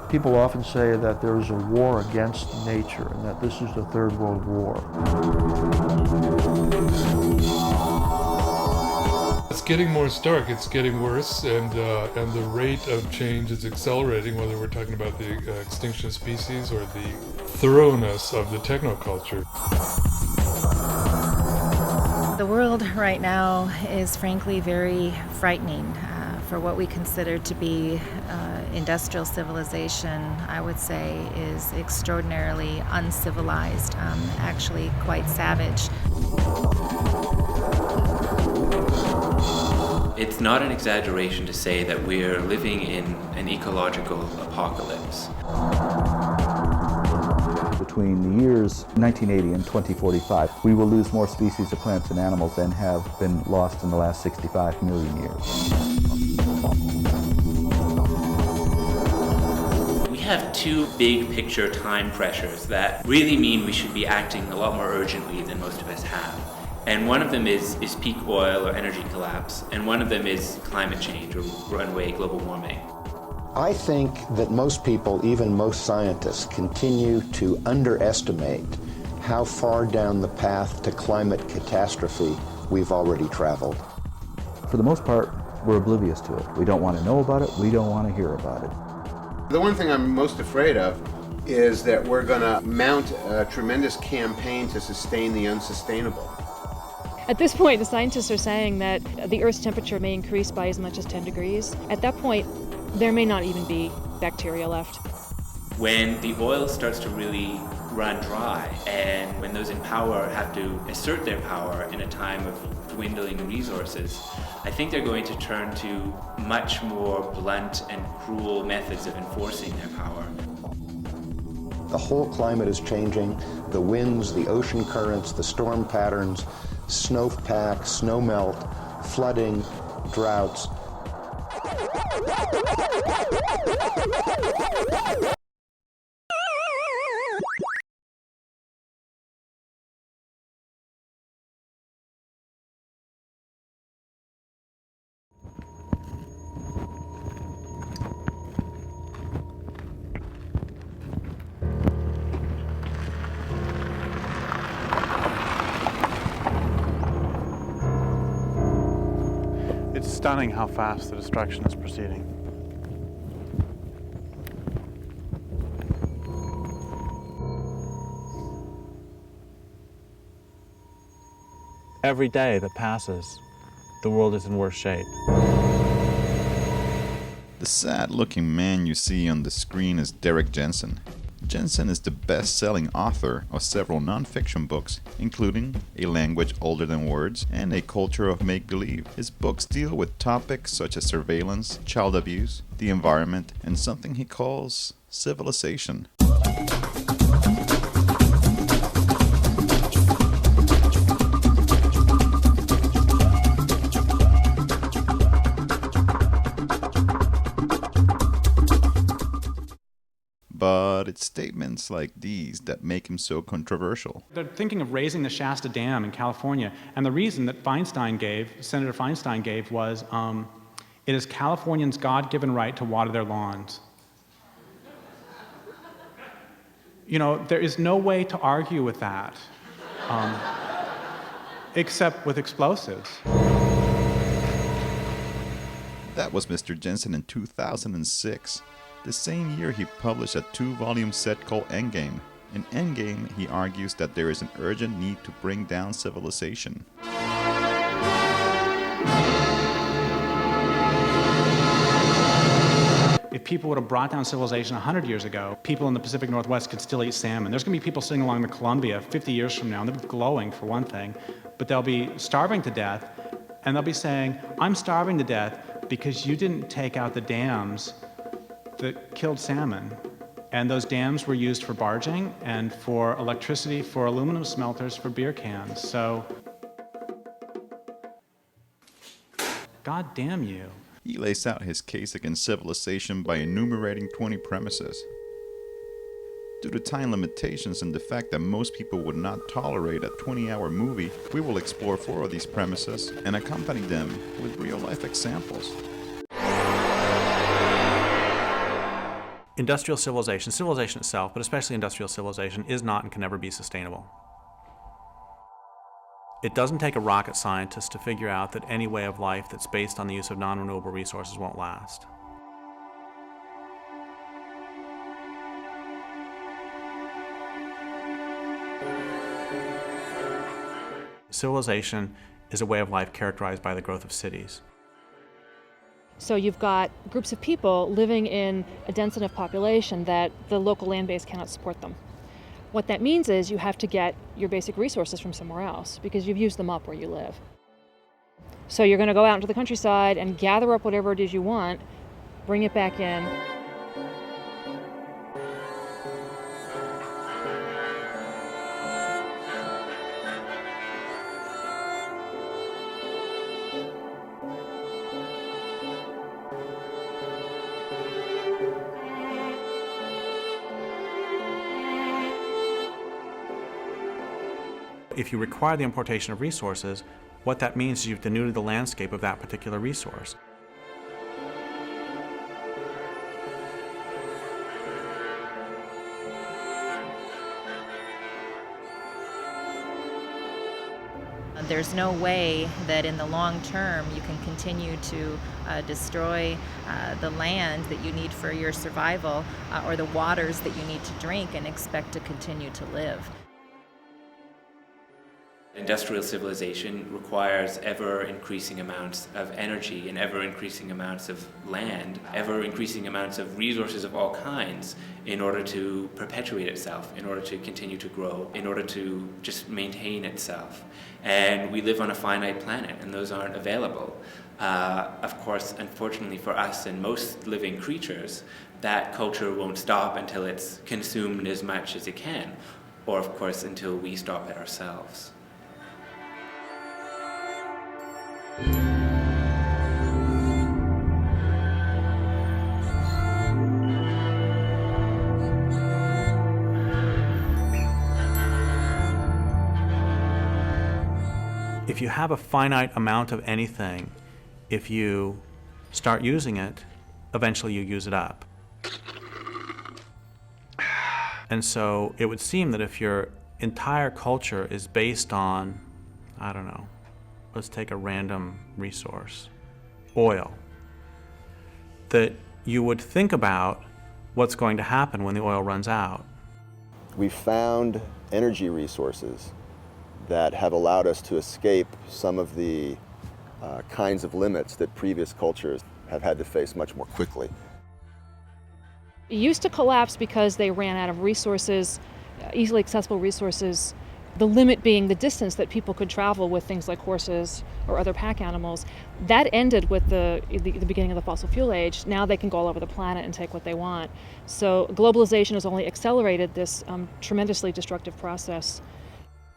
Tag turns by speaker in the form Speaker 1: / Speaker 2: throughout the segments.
Speaker 1: People often say that there is a war against nature and that this is the Third World War.
Speaker 2: It's getting more stark, it's getting worse, and the rate of change is accelerating, whether we're talking about the extinction of species or the thoroughness of the technoculture.
Speaker 3: The world right now is frankly very frightening. For what we consider to be industrial civilization, I would say is extraordinarily uncivilized, actually quite savage.
Speaker 4: It's not an exaggeration to say that we're living in an ecological apocalypse.
Speaker 5: Between the years 1980 and 2045, we will lose more species of plants and animals than have been lost in the last 65 million years.
Speaker 4: We have two big picture time pressures that really mean we should be acting a lot more urgently than most of us have. And one of them is peak oil or energy collapse, and one of them is climate change or runaway global warming.
Speaker 6: I think that most people, even most scientists, continue to underestimate how far down the path to climate catastrophe we've already traveled.
Speaker 5: For the most part, we're oblivious to it. We don't want to know about it. We don't want to hear about it.
Speaker 7: The one thing I'm most afraid of is that we're going to mount a tremendous campaign to sustain the unsustainable.
Speaker 8: At this point, the scientists are saying that the Earth's temperature may increase by as much as 10 degrees. At that point, there may not even be bacteria left.
Speaker 4: When the oil starts to really run dry, and when those in power have to assert their power in a time of dwindling resources, I think they're going to turn to much more blunt and cruel methods of enforcing their power.
Speaker 6: The whole climate is changing. The winds, the ocean currents, the storm patterns, snowpack, snow melt, flooding, droughts.
Speaker 9: It's stunning how fast the destruction is proceeding. Every day that passes, the world is in worse shape.
Speaker 10: The sad-looking man you see on the screen is Derrick Jensen. Jensen is the best-selling author of several non-fiction books, including A Language Older Than Words and A Culture of Make-Believe. His books deal with topics such as surveillance, child abuse, the environment, and something he calls civilization. But it's statements like these that make him so controversial.
Speaker 11: They're thinking of raising the Shasta Dam in California, and the reason that Senator Feinstein gave was, it is Californians' God-given right to water their lawns. You know, there is no way to argue with that, except with explosives.
Speaker 10: That was Mr. Jensen in 2006. The same year he published a 2-volume set called Endgame. In Endgame, he argues that there is an urgent need to bring down civilization.
Speaker 11: If people would have brought down civilization 100 years ago, people in the Pacific Northwest could still eat salmon. There's going to be people sitting along the Columbia 50 years from now, and they'll be glowing for one thing, but they'll be starving to death, and they'll be saying, I'm starving to death because you didn't take out the dams that killed salmon. And those dams were used for barging and for electricity, for aluminum smelters, for beer cans. So, God damn you.
Speaker 10: He lays out his case against civilization by enumerating 20 premises. Due to time limitations and the fact that most people would not tolerate a 20-hour movie, we will explore 4 of these premises and accompany them with real-life examples.
Speaker 11: Industrial civilization, civilization itself, but especially industrial civilization, is not and can never be sustainable. It doesn't take a rocket scientist to figure out that any way of life that's based on the use of non-renewable resources won't last. Civilization is a way of life characterized by the growth of cities.
Speaker 8: So you've got groups of people living in a dense enough population that the local land base cannot support them. What that means is you have to get your basic resources from somewhere else because you've used them up where you live. So you're going to go out into the countryside and gather up whatever it is you want, bring it back in.
Speaker 11: If you require the importation of resources, what that means is you've denuded the landscape of that particular resource.
Speaker 3: There's no way that in the long term you can continue to destroy the land that you need for your survival or the waters that you need to drink and expect to continue to live.
Speaker 4: Industrial civilization requires ever-increasing amounts of energy and ever-increasing amounts of land, ever-increasing amounts of resources of all kinds in order to perpetuate itself, in order to continue to grow, in order to just maintain itself. And we live on a finite planet, and those aren't available. Of course, unfortunately for us and most living creatures, that culture won't stop until it's consumed as much as it can, or of course until we stop it ourselves.
Speaker 11: If you have a finite amount of anything, if you start using it, eventually you use it up. And so it would seem that if your entire culture is based on, I don't know, let's take a random resource, oil, that you would think about what's going to happen when the oil runs out.
Speaker 12: We found energy resources that have allowed us to escape some of the kinds of limits that previous cultures have had to face much more quickly.
Speaker 8: It used to collapse because they ran out of resources, easily accessible resources, the limit being the distance that people could travel with things like horses or other pack animals. That ended with the beginning of the fossil fuel age. Now they can go all over the planet and take what they want. So globalization has only accelerated this tremendously destructive process.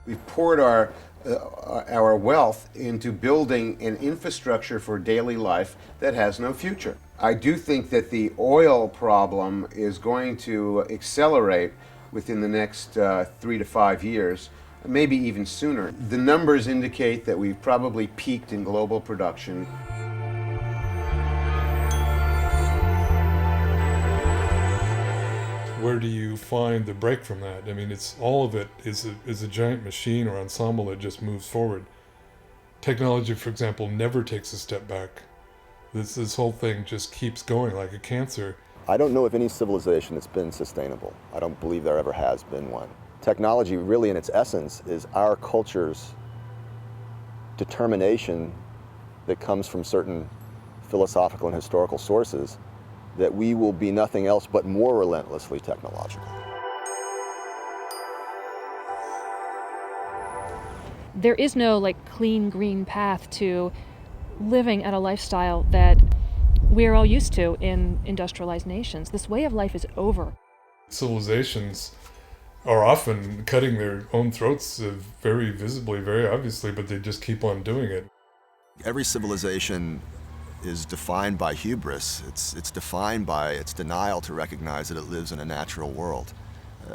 Speaker 7: We've poured our wealth into building an infrastructure for daily life that has no future. I do think that the oil problem is going to accelerate within the next 3 to 5 years, maybe even sooner. The numbers indicate that we've probably peaked in global production.
Speaker 2: Where do you find the break from that? I mean, it's all of it is a giant machine or ensemble that just moves forward. Technology, for example, never takes a step back. This whole thing just keeps going like a cancer.
Speaker 12: I don't know of any civilization that's been sustainable. I don't believe there ever has been one. Technology, really in its essence, is our culture's determination that comes from certain philosophical and historical sources that we will be nothing else but more relentlessly technological.
Speaker 8: There is no clean green path to living at a lifestyle that we're all used to in industrialized nations. This way of life is over.
Speaker 2: Civilizations are often cutting their own throats very visibly, very obviously, but they just keep on doing it.
Speaker 12: Every civilization is defined by hubris. It's defined by its denial to recognize that it lives in a natural world.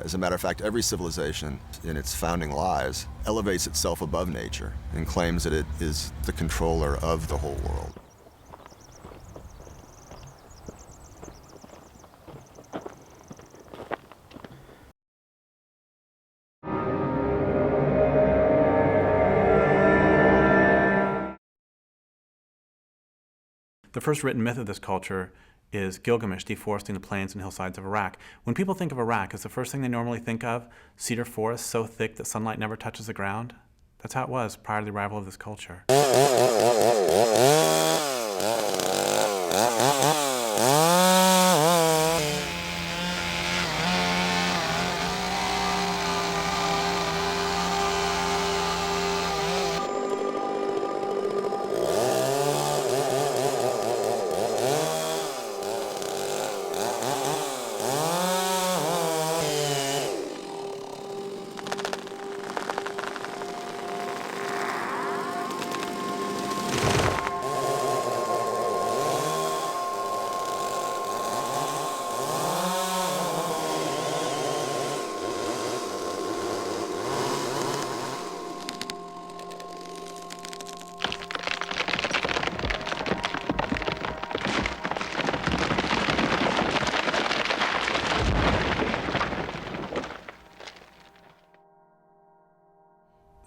Speaker 12: As a matter of fact, every civilization in its founding lies elevates itself above nature and claims that it is the controller of the whole world.
Speaker 11: The first written myth of this culture is Gilgamesh deforesting the plains and hillsides of Iraq. When people think of Iraq, is the first thing they normally think of cedar forests so thick that sunlight never touches the ground? That's how it was prior to the arrival of this culture.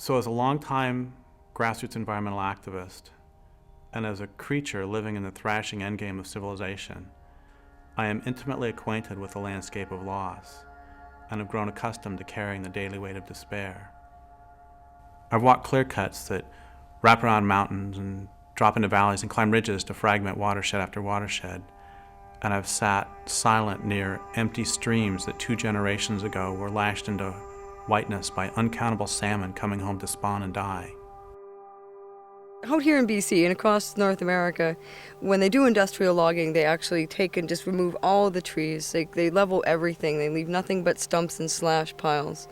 Speaker 11: So as a longtime grassroots environmental activist, and as a creature living in the thrashing endgame of civilization, I am intimately acquainted with the landscape of loss, and have grown accustomed to carrying the daily weight of despair. I've walked clear cuts that wrap around mountains and drop into valleys and climb ridges to fragment watershed after watershed, and I've sat silent near empty streams that 2 generations ago were lashed into whiteness by uncountable salmon coming home to spawn and die.
Speaker 13: Out here in BC and across North America, when they do industrial logging, they actually take and just remove all the trees. They level everything. They leave nothing but stumps and slash piles.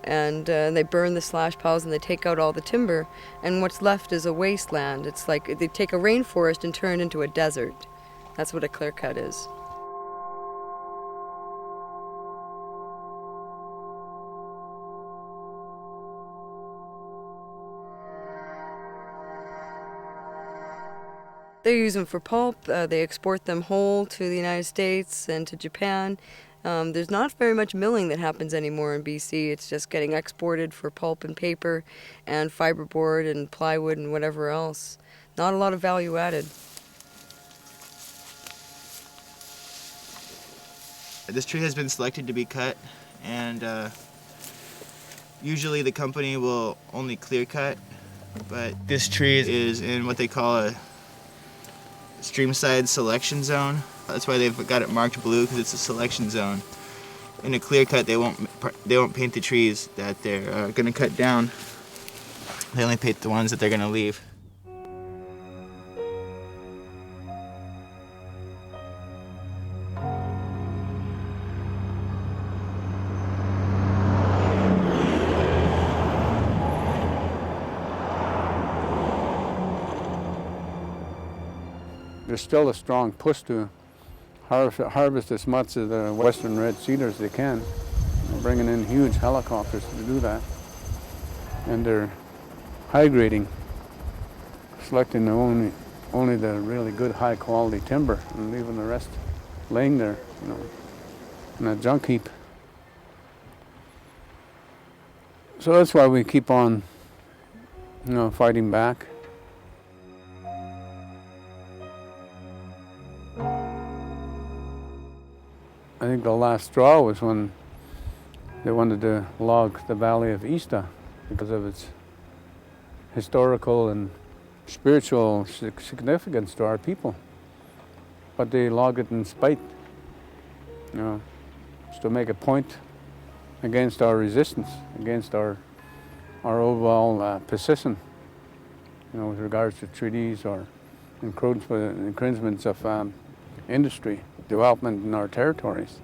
Speaker 13: And they burn the slash piles and they take out all the timber. And what's left is a wasteland. It's like they take a rainforest and turn it into a desert. That's what a clear cut is. They use them for pulp. They export them whole to the United States and to Japan. There's not very much milling that happens anymore in BC. It's just getting exported for pulp and paper and fiberboard and plywood and whatever else. Not a lot of value added.
Speaker 14: This tree has been selected to be cut, and usually the company will only clear cut, but this tree is in what they call a streamside selection zone. That's why they've got it marked blue, because it's a selection zone. In a clear cut, they won't paint the trees that they're going to cut down. They only paint the ones that they're going to leave.
Speaker 15: There's still a strong push to harvest as much of the western red cedar as they can. They're bringing in huge helicopters to do that. And they're high grading, selecting only the really good high quality timber and leaving the rest laying there, in a junk heap. So that's why we keep on, fighting back. I think the last straw was when they wanted to log the Valley of Ista because of its historical and spiritual significance to our people. But they logged it in spite, just to make a point against our resistance, against our overall position, with regards to treaties or encroachments of industry development in our territories.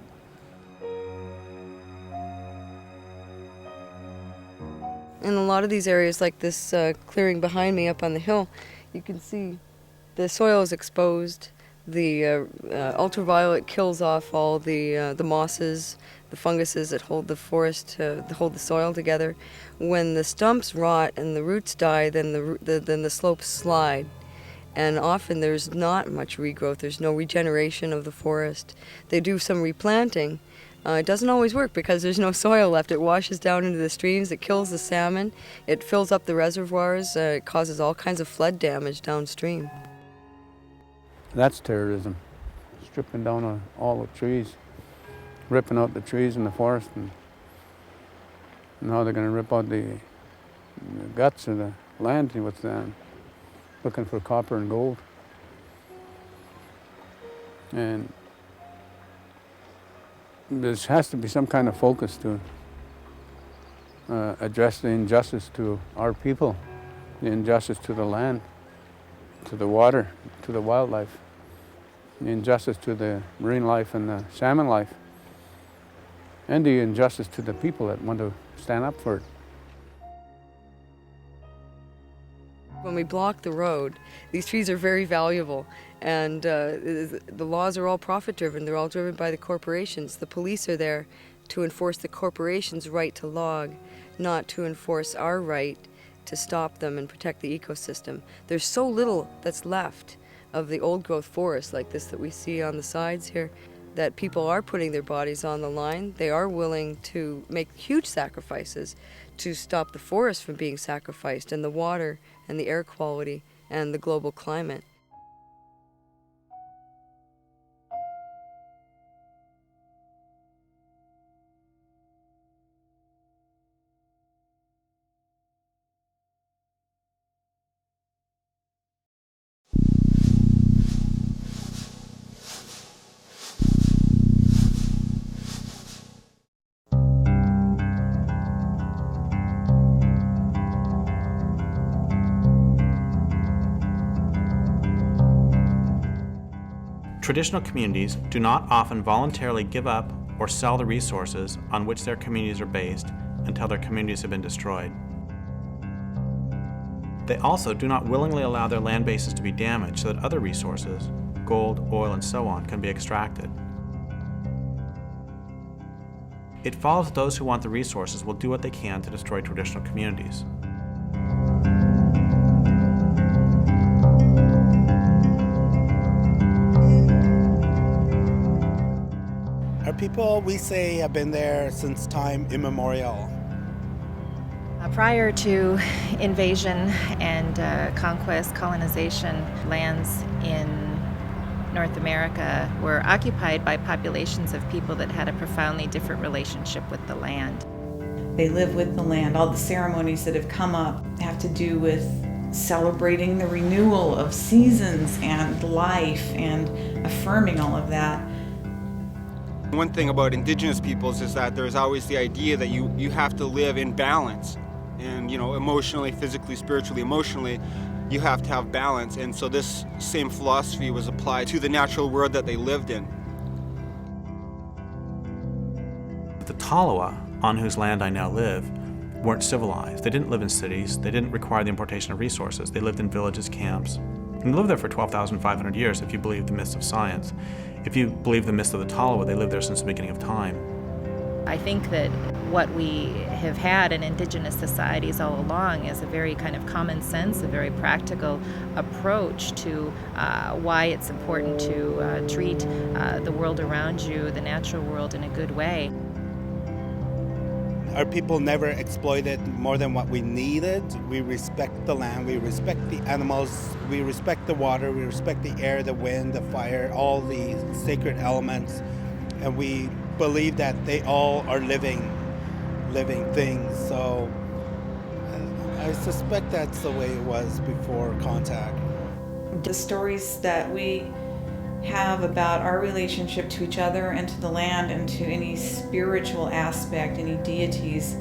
Speaker 13: In a lot of these areas, like this clearing behind me up on the hill, you can see The soil is exposed. The ultraviolet kills off all the mosses, the funguses that hold the forest, hold the soil together. When the stumps rot and the roots die, then the slopes slide. And often there's not much regrowth. There's no regeneration of the forest. They do some replanting. It doesn't always work because there's no soil left. It washes down into the streams. It kills the salmon. It fills up the reservoirs. It causes all kinds of flood damage downstream.
Speaker 15: That's terrorism. Stripping down all the trees, ripping out the trees in the forest, and now they're going to rip out the guts of the land with looking for copper and gold. And there has to be some kind of focus to address the injustice to our people, the injustice to the land, to the water, to the wildlife, the injustice to the marine life and the salmon life, and the injustice to the people that want to stand up for it.
Speaker 13: When we block the road, these trees are very valuable, and the laws are all profit-driven. They're all driven by the corporations. The police are there to enforce the corporations' right to log, not to enforce our right to stop them and protect the ecosystem. There's so little that's left of the old-growth forest like this that we see on the sides here, that people are putting their bodies on the line. They are willing to make huge sacrifices to stop the forest from being sacrificed, and the water and the air quality and the global climate.
Speaker 11: Traditional communities do not often voluntarily give up or sell the resources on which their communities are based until their communities have been destroyed. They also do not willingly allow their land bases to be damaged so that other resources, gold, oil, and so on, can be extracted. It follows that those who want the resources will do what they can to destroy traditional communities.
Speaker 16: Our people, we say, have been there since time immemorial.
Speaker 3: Prior to invasion and conquest, colonization, lands in North America were occupied by populations of people that had a profoundly different relationship with the land.
Speaker 17: They live with the land. All the ceremonies that have come up have to do with celebrating the renewal of seasons and life and affirming all of that.
Speaker 18: One thing about Indigenous peoples is that there's always the idea that you have to live in balance. And, you know, emotionally, physically, spiritually, emotionally, you have to have balance. And so this same philosophy was applied to the natural world that they lived in.
Speaker 11: The Tolowa, on whose land I now live, weren't civilized. They didn't live in cities. They didn't require the importation of resources. They lived in villages, camps. And lived there for 12,500 years if you believe the myths of science. If you believe the myths of the Tolowa, they lived there since the beginning of time.
Speaker 3: I think that what we have had in Indigenous societies all along is a very kind of common sense, a very practical approach to why it's important to treat the world around you, the natural world, in a good way.
Speaker 16: Our people never exploited more than what we needed. We respect the land, we respect the animals, we respect the water, we respect the air, the wind, the fire, all the sacred elements, and we believe that they all are living things. So I suspect that's the way it was before contact.
Speaker 17: The stories that we have about our relationship to each other and to the land and to any spiritual aspect, any deities,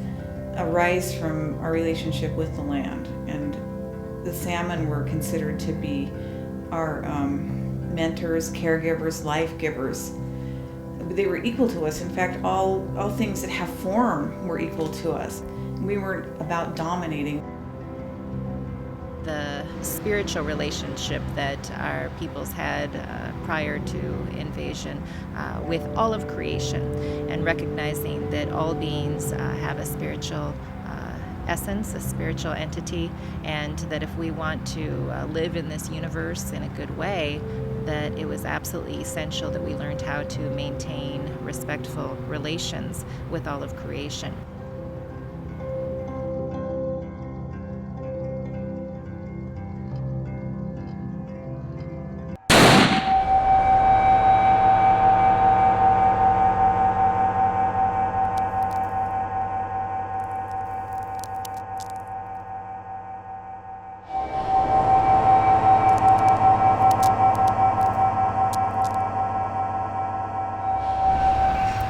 Speaker 17: arise from our relationship with the land. And the salmon were considered to be our mentors, caregivers, life givers. They were equal to us. In fact, all things that have form were equal to us. We weren't about dominating.
Speaker 3: the spiritual relationship that our peoples had prior to invasion with all of creation, and recognizing that all beings have a spiritual essence, a spiritual entity, and that if we want to live in this universe in a good way, that it was absolutely essential that we learned how to maintain respectful relations with all of creation.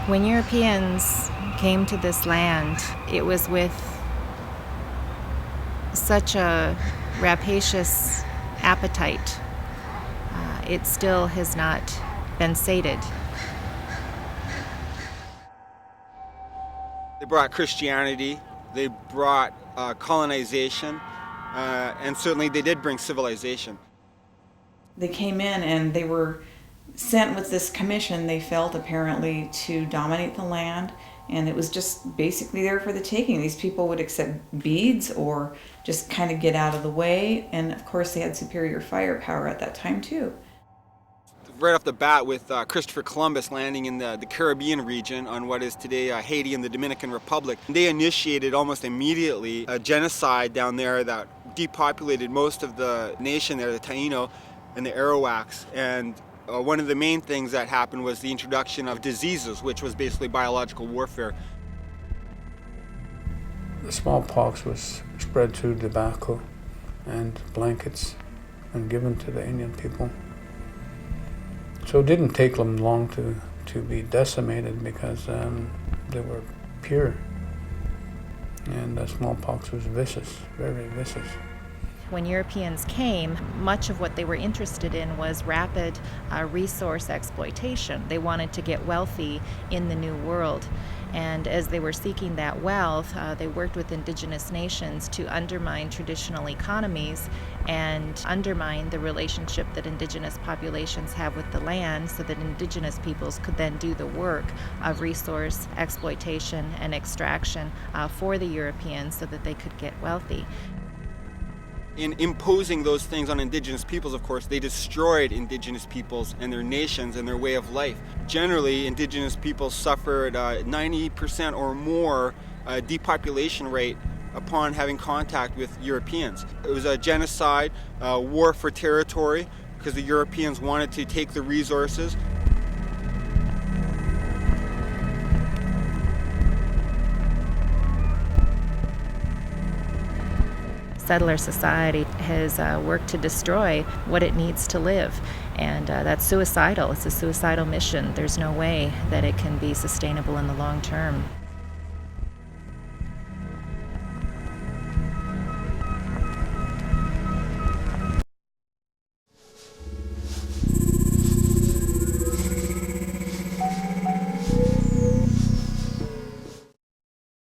Speaker 3: When Europeans came to this land, it was with such a rapacious appetite. It still has not been sated.
Speaker 18: They brought Christianity, they brought colonization, and certainly they did bring civilization.
Speaker 17: They came in and they were sent with this commission, they felt, apparently, to dominate the land, and it was just basically there for the taking. These people would accept beads or just kind of get out of the way, and of course they had superior firepower at that time too.
Speaker 18: Right off the bat, with Christopher Columbus landing in the Caribbean region on what is today Haiti and the Dominican Republic, they initiated almost immediately a genocide down there that depopulated most of the nation there, the Taino and the Arawaks. And one of the main things that happened was the introduction of diseases, which was basically biological warfare.
Speaker 15: The smallpox was spread through tobacco and blankets and given to the Indian people. So it didn't take them long to be decimated because they were pure. And the smallpox was vicious, very vicious.
Speaker 3: When Europeans came, much of what they were interested in was rapid resource exploitation. They wanted to get wealthy in the New World. And as they were seeking that wealth, they worked with indigenous nations to undermine traditional economies and undermine the relationship that indigenous populations have with the land, so that indigenous peoples could then do the work of resource exploitation and extraction for the Europeans so that they could get wealthy.
Speaker 18: In imposing those things on indigenous peoples, of course, they destroyed indigenous peoples and their nations and their way of life. Generally, indigenous peoples suffered 90% or more depopulation rate upon having contact with Europeans. It was a genocide, war for territory, because the Europeans wanted to take the resources.
Speaker 3: Settler society has worked to destroy what it needs to live, and that's suicidal. It's a suicidal mission. There's no way that it can be sustainable in the long term.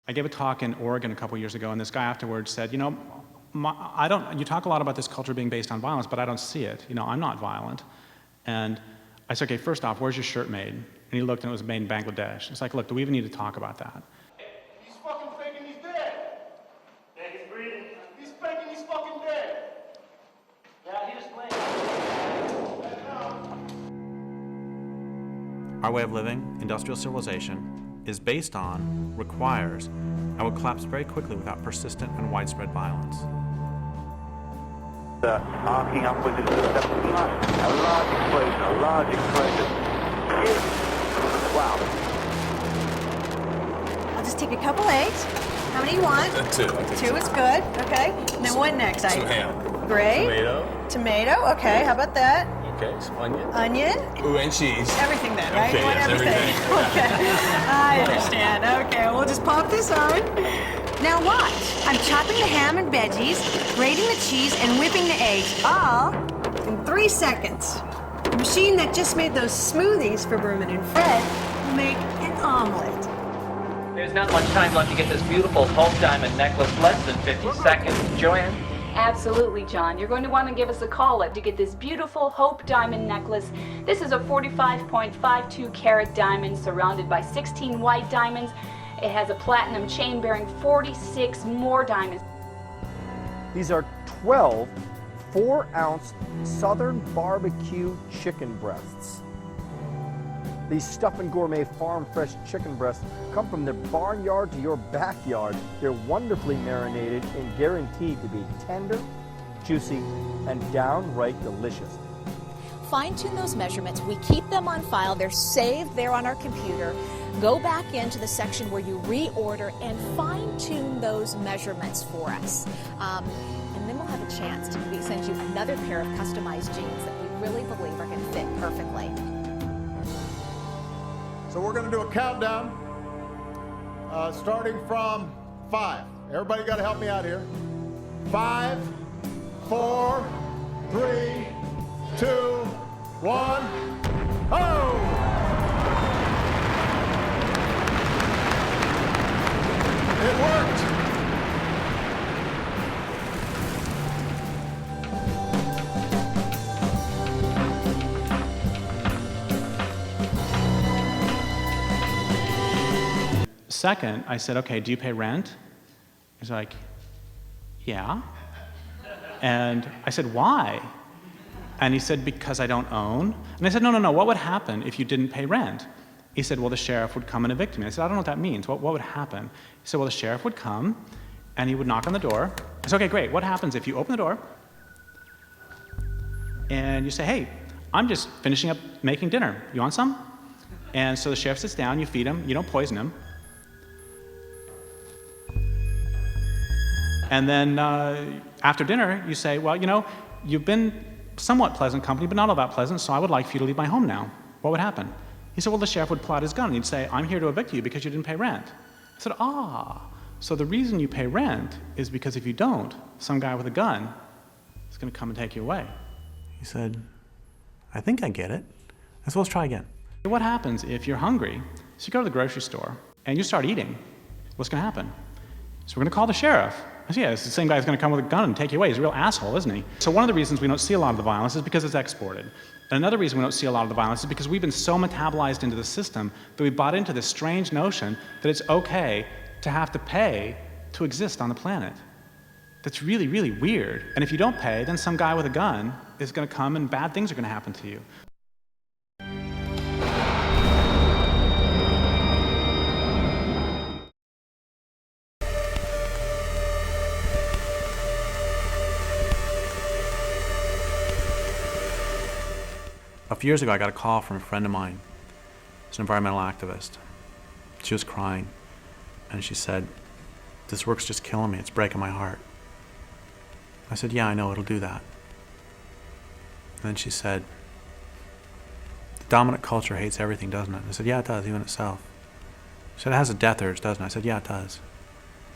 Speaker 11: I gave a talk in Oregon a couple years ago, and this guy afterwards said, you know, you talk a lot about this culture being based on violence, but I don't see it. You know, I'm not violent. And I said, okay, first off, where's your shirt made? And he looked and it was made in Bangladesh. It's like, look, do we even need to talk about that?
Speaker 19: He's fucking faking he's dead. Yeah, he's breathing. He's faking he's fucking dead. Yeah, he just blamed.
Speaker 9: Our way of living, industrial civilization, is based on, requires, and will collapse very quickly without persistent and widespread violence.
Speaker 20: Arcing upwards into the 7th line. A large explosion. Wow.
Speaker 21: I'll just take a couple eggs. How many you want?
Speaker 22: Two.
Speaker 21: Two is good. Okay. And then what next?
Speaker 22: Some ham.
Speaker 21: Great. Tomato. Okay. How about that?
Speaker 22: Okay. Some onion.
Speaker 21: Onion.
Speaker 22: Ooh, and cheese.
Speaker 21: Everything then, right?
Speaker 22: Okay,
Speaker 21: You want
Speaker 22: yes,
Speaker 21: everything. Okay. I understand. Okay. We'll just pop this on. Now watch. I'm chopping the ham and veggies, grating the cheese, and whipping the eggs, all in 3 seconds. The machine that just made those smoothies for Berman and Fred will make an omelet.
Speaker 23: There's not much time left to get this beautiful pulse diamond necklace, less than 50 seconds. Joanne?
Speaker 1: Absolutely, John. You're going to want to give us a call to get this beautiful Hope diamond necklace. This is a 45.52 carat diamond surrounded by 16 white diamonds. It has a platinum chain bearing 46 more diamonds.
Speaker 5: These are 12 4-ounce Southern barbecue chicken breasts. These Stuffin' Gourmet farm fresh chicken breasts come from their barnyard to your backyard. They're wonderfully marinated and guaranteed to be tender, juicy, and downright delicious.
Speaker 23: Fine-tune those measurements. We keep them on file. They're saved there on our computer. Go back into the section where you reorder and fine-tune those measurements for us. And then we'll have a chance to send you another pair of customized jeans that we really believe are going to fit perfectly.
Speaker 24: So we're going to do a countdown, starting from 5. Everybody got to help me out here. 5, 4, 3, 2, 1. Oh! It worked.
Speaker 11: Second, I said, okay, do you pay rent? He's like, yeah. And I said, why? And he said, because I don't own. And I said, no, what would happen if you didn't pay rent? He said, well, the sheriff would come and evict me. I said, I don't know what that means. What would happen? He said, well, the sheriff would come, and he would knock on the door. I said, okay, great. What happens if you open the door, and you say, hey, I'm just finishing up making dinner. You want some? And so the sheriff sits down, you feed him, you don't poison him. And then after dinner, you say, well, you know, you've been somewhat pleasant company, but not all that pleasant, so I would like for you to leave my home now. What would happen? He said, well, the sheriff would pull out his gun and he'd say, I'm here to evict you because you didn't pay rent. I said, so the reason you pay rent is because if you don't, some guy with a gun is going to come and take you away. He said, I think I get it. I said, let's try again. What happens if you're hungry, so you go to the grocery store and you start eating? What's going to happen? So we're going to call the sheriff. I said, yeah, it's the same guy who's going to come with a gun and take you away. He's a real asshole, isn't he? So one of the reasons we don't see a lot of the violence is because it's exported. And another reason we don't see a lot of the violence is because we've been so metabolized into the system that we bought into this strange notion that it's okay to have to pay to exist on the planet. That's really, really weird. And if you don't pay, then some guy with a gun is going to come and bad things are going to happen to you. A few years ago, I got a call from a friend of mine. She's an environmental activist. She was crying, and she said, this work's just killing me. It's breaking my heart. I said, yeah, I know, it'll do that. And then she said, the dominant culture hates everything, doesn't it? I said, yeah, it does, even itself. She said, it has a death urge, doesn't it? I said, yeah, it does.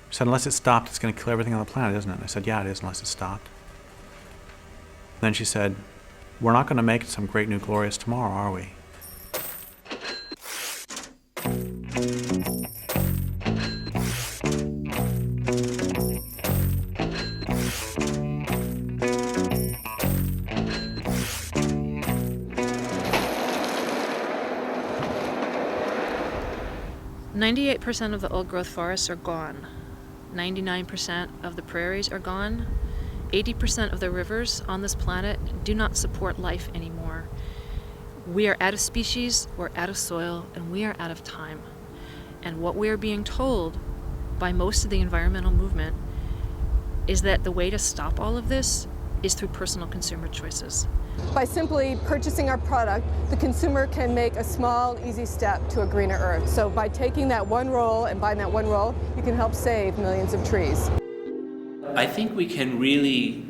Speaker 11: She said, unless it's stopped, it's going to kill everything on the planet, isn't it? I said, yeah, it is, unless it's stopped. Then she said, we're not going to make it some great new glorious tomorrow, are we?
Speaker 8: %98 of the old-growth forests are gone. 99% of the prairies are gone. 80% of the rivers on this planet do not support life anymore. We are out of species, we're out of soil, and we are out of time. And what we are being told by most of the environmental movement is that the way to stop all of this is through personal consumer choices.
Speaker 25: By simply purchasing our product, the consumer can make a small, easy step to a greener earth. So by taking that one roll and buying that one roll, you can help save millions of trees.
Speaker 4: I think we can really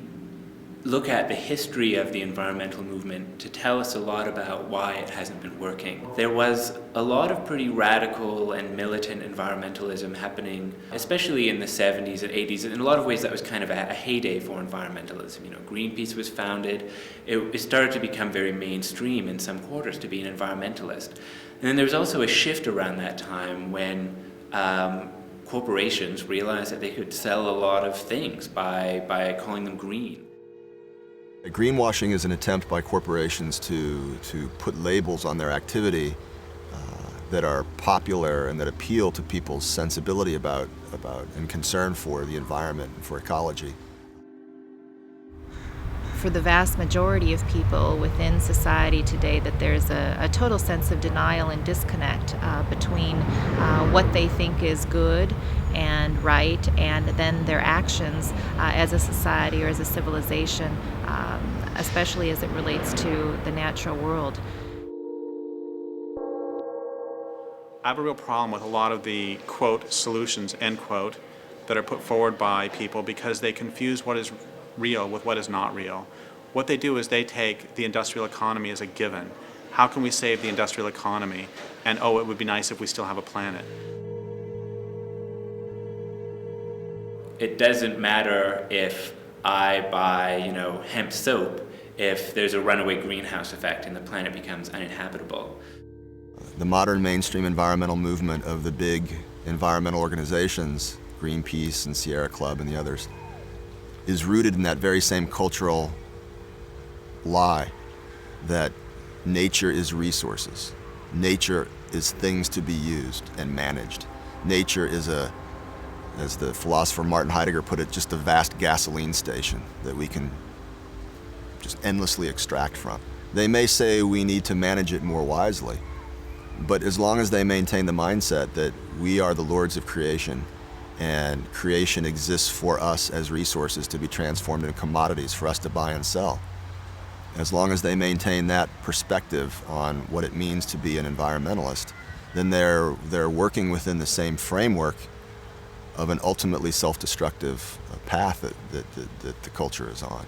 Speaker 4: look at the history of the environmental movement to tell us a lot about why it hasn't been working. There was a lot of pretty radical and militant environmentalism happening, especially in the 70s and 80s. In a lot of ways, that was kind of a heyday for environmentalism. You know, Greenpeace was founded. It started to become very mainstream in some quarters to be an environmentalist. And then there was also a shift around that time when corporations realized that they could sell a lot of things by calling them green.
Speaker 2: Greenwashing is an attempt by corporations to put labels on their activity that are popular and that appeal to people's sensibility about and concern for the environment and for ecology.
Speaker 3: For the vast majority of people within society today, that there's a total sense of denial and disconnect between what they think is good and right and then their actions as a society or as a civilization, especially as it relates to the natural world.
Speaker 9: I have a real problem with a lot of the, quote, solutions, end quote, that are put forward by people because they confuse what is real with what is not real. What they do is they take the industrial economy as a given. How can we save the industrial economy? And oh, it would be nice if we still have a planet.
Speaker 4: It doesn't matter if I buy, hemp soap if there's a runaway greenhouse effect and the planet becomes uninhabitable.
Speaker 2: The modern mainstream environmental movement of the big environmental organizations, Greenpeace and Sierra Club and the others, is rooted in that very same cultural lie that nature is resources. Nature is things to be used and managed. Nature is as the philosopher Martin Heidegger put it, just a vast gasoline station that we can just endlessly extract from. They may say we need to manage it more wisely, but as long as they maintain the mindset that we are the lords of creation and creation exists for us as resources to be transformed into commodities for us to buy and sell, as long as they maintain that perspective on what it means to be an environmentalist, then they're working within the same framework of an ultimately self-destructive path that the culture is on.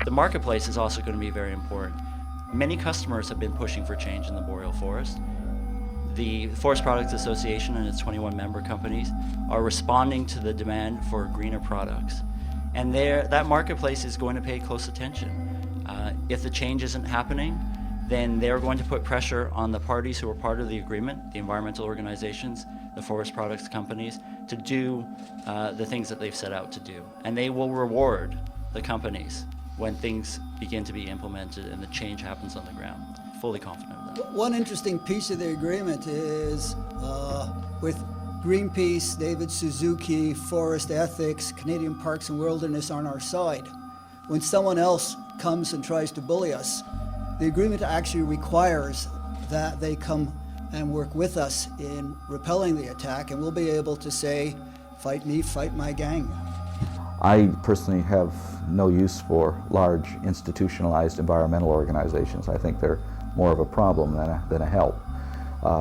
Speaker 6: The marketplace is also going to be very important. Many customers have been pushing for change in the boreal forest. The Forest Products Association and its 21 member companies are responding to the demand for greener products. And that marketplace is going to pay close attention. If the change isn't happening, then they're going to put pressure on the parties who are part of the agreement, the environmental organizations, the forest products companies, to do the things that they've set out to do. And they will reward the companies when things begin to be implemented and the change happens on the ground. Fully confident of that.
Speaker 7: One interesting piece of the agreement is with Greenpeace, David Suzuki, Forest Ethics, Canadian Parks and Wilderness on our side. When someone else comes and tries to bully us, the agreement actually requires that they come and work with us in repelling the attack, and we'll be able to say, fight me, fight my gang.
Speaker 10: I personally have no use for large institutionalized environmental organizations. I think they're more of a problem than a help.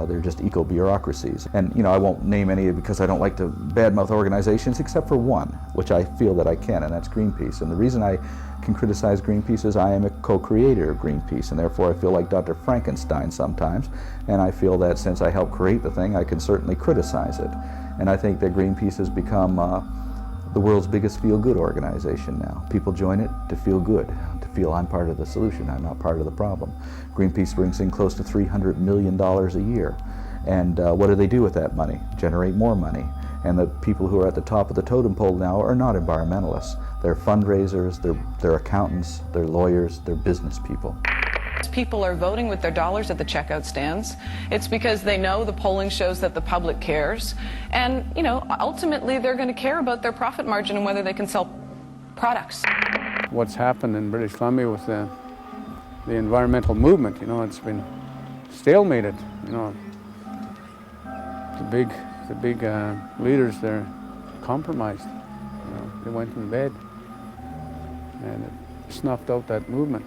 Speaker 10: They're just eco-bureaucracies. And I won't name any because I don't like to badmouth organizations except for one, which I feel that I can, and that's Greenpeace. And the reason I can criticize Greenpeace is I am a co-creator of Greenpeace, and therefore I feel like Dr. Frankenstein sometimes, and I feel that since I helped create the thing, I can certainly criticize it. And I think that Greenpeace has become the world's biggest feel-good organization now. People join it to feel good, to feel I'm part of the solution, I'm not part of the problem. Greenpeace brings in close to $300 million a year. And what do they do with that money? Generate more money. And the people who are at the top of the totem pole now are not environmentalists. They're fundraisers, they're accountants, they're lawyers, they're business people.
Speaker 12: People are voting with their dollars at the checkout stands. It's because they know the polling shows that the public cares. And, ultimately they're going to care about their profit margin and whether they can sell products.
Speaker 15: What's happened in British Columbia with the environmental movement, it's been stalemated. The big leaders there compromised. They went in bed and it snuffed out that movement.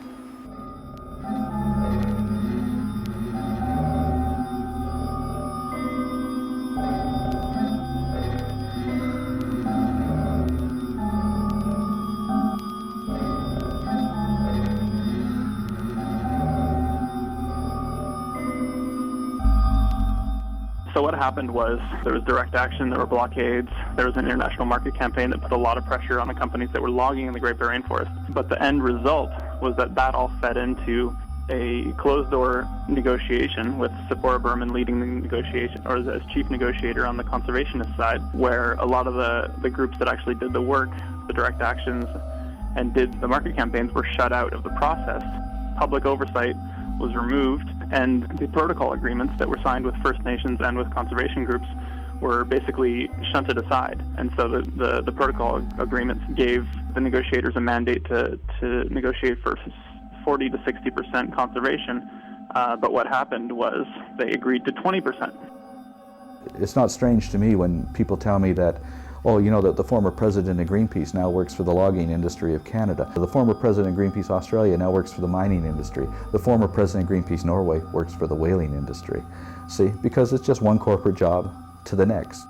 Speaker 13: So what happened was there was direct action, there were blockades, there was an international market campaign that put a lot of pressure on the companies that were logging in the Great Barrier Rainforest. But the end result was that all fed into a closed-door negotiation with Sephora Berman leading the negotiation, or as chief negotiator on the conservationist side, where a lot of the groups that actually did the work, the direct actions, and did the market campaigns were shut out of the process. Public oversight was removed, and the protocol agreements that were signed with First Nations and with conservation groups were basically shunted aside. And so the protocol agreements gave the negotiators a mandate to negotiate for 40 to 60% conservation, but what happened was they agreed to 20%.
Speaker 10: It's not strange to me when people tell me that, oh, you know, that the former president of Greenpeace now works for the logging industry of Canada. The former president of Greenpeace Australia now works for the mining industry. The former president of Greenpeace Norway works for the whaling industry. See, because it's just one corporate job to the next.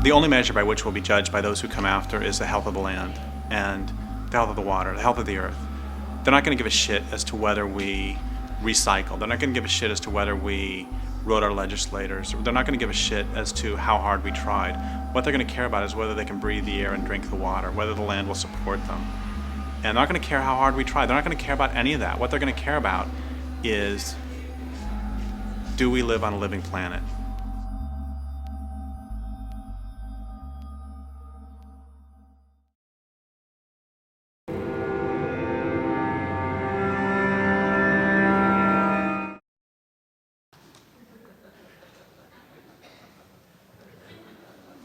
Speaker 9: The only measure by which we'll be judged by those who come after is the health of the land and the health of the water, the health of the earth. They're not going to give a shit as to whether we recycle. They're not going to give a shit as to whether we wrote our legislators. They're not going to give a shit as to how hard we tried. What they're going to care about is whether they can breathe the air and drink the water, whether the land will support them. And they're not going to care how hard we try. They're not going to care about any of that. What they're going to care about is, do we live on a living planet?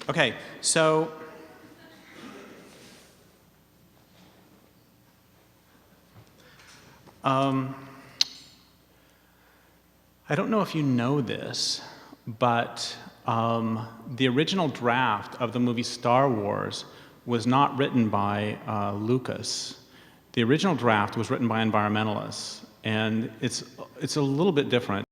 Speaker 9: Okay, so I don't know if you know this, but the original draft of the movie Star Wars was not written by Lucas. The original draft was written by environmentalists, and it's a little bit different.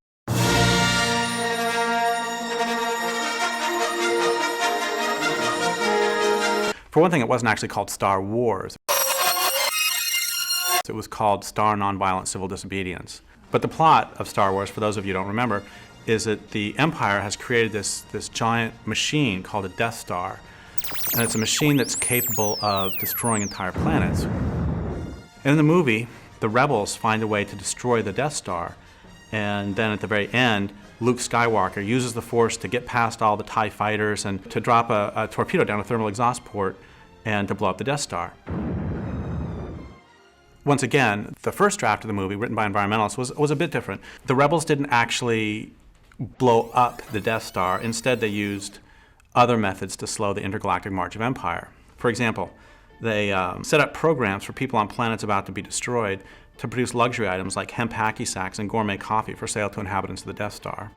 Speaker 9: For one thing, it wasn't actually called Star Wars. It was called Star Nonviolent Civil Disobedience. But the plot of Star Wars, for those of you who don't remember, is that the Empire has created this giant machine called a Death Star. And it's a machine that's capable of destroying entire planets. And in the movie, the rebels find a way to destroy the Death Star. And then at the very end, Luke Skywalker uses the Force to get past all the TIE fighters and to drop a torpedo down a thermal exhaust port and to blow up the Death Star. Once again, the first draft of the movie, written by environmentalists, was a bit different. The rebels didn't actually blow up the Death Star. Instead, they used other methods to slow the intergalactic march of empire. For example, they set up programs for people on planets about to be destroyed to produce luxury items like hemp hacky sacks and gourmet coffee for sale to inhabitants of the Death Star.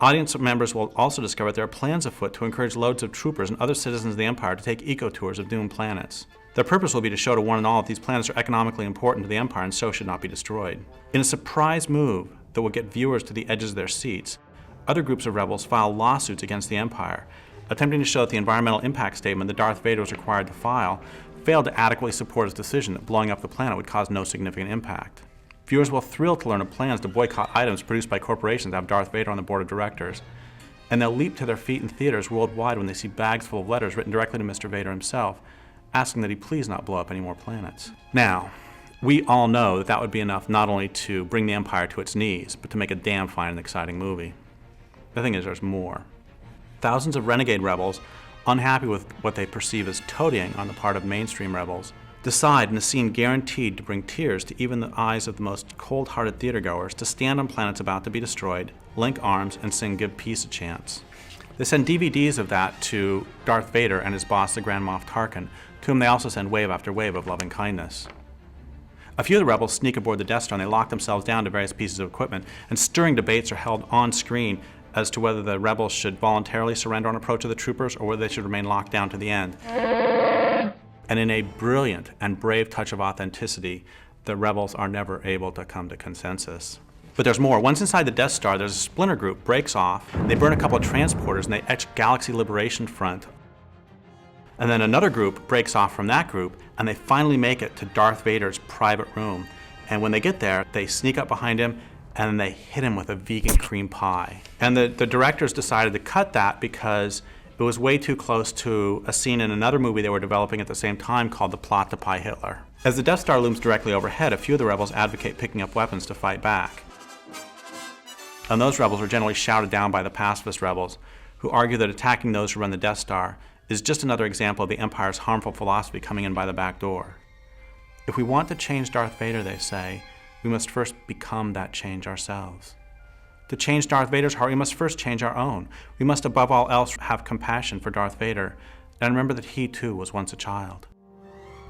Speaker 9: Audience members will also discover there are plans afoot to encourage loads of troopers and other citizens of the Empire to take eco-tours of doomed planets. Their purpose will be to show to one and all that these planets are economically important to the Empire and so should not be destroyed. In a surprise move that will get viewers to the edges of their seats, other groups of rebels file lawsuits against the Empire, attempting to show that the environmental impact statement that Darth Vader was required to file failed to adequately support his decision that blowing up the planet would cause no significant impact. Viewers will thrill to learn of plans to boycott items produced by corporations that have Darth Vader on the board of directors. And they'll leap to their feet in theaters worldwide when they see bags full of letters written directly to Mr. Vader himself, asking that he please not blow up any more planets. Now, we all know that that would be enough not only to bring the Empire to its knees, but to make a damn fine and exciting movie. The thing is, there's more. Thousands of renegade rebels, unhappy with what they perceive as toadying on the part of mainstream rebels, decide in a scene guaranteed to bring tears to even the eyes of the most cold-hearted theatergoers to stand on planets about to be destroyed, link arms, and sing "Give Peace a Chance." They send DVDs of that to Darth Vader and his boss, the Grand Moff Tarkin, to whom they also send wave after wave of loving kindness. A few of the rebels sneak aboard the Death Star and they lock themselves down to various pieces of equipment, and stirring debates are held on screen as to whether the rebels should voluntarily surrender on approach of the troopers or whether they should remain locked down to the end. And in a brilliant and brave touch of authenticity, the rebels are never able to come to consensus. But there's more. Once inside the Death Star, there's a splinter group breaks off. They burn a couple of transporters and they etch Galaxy Liberation Front. And then another group breaks off from that group and they finally make it to Darth Vader's private room. And when they get there, they sneak up behind him and then they hit him with a vegan cream pie. And the directors decided to cut that because it was way too close to a scene in another movie they were developing at the same time called The Plot to Pie Hitler. As the Death Star looms directly overhead, a few of the rebels advocate picking up weapons to fight back. And those rebels are generally shouted down by the pacifist rebels, who argue that attacking those who run the Death Star is just another example of the Empire's harmful philosophy coming in by the back door. If we want to change Darth Vader, they say, we must first become that change ourselves. To change Darth Vader's heart, we must first change our own. We must above all else have compassion for Darth Vader and remember that he too was once a child.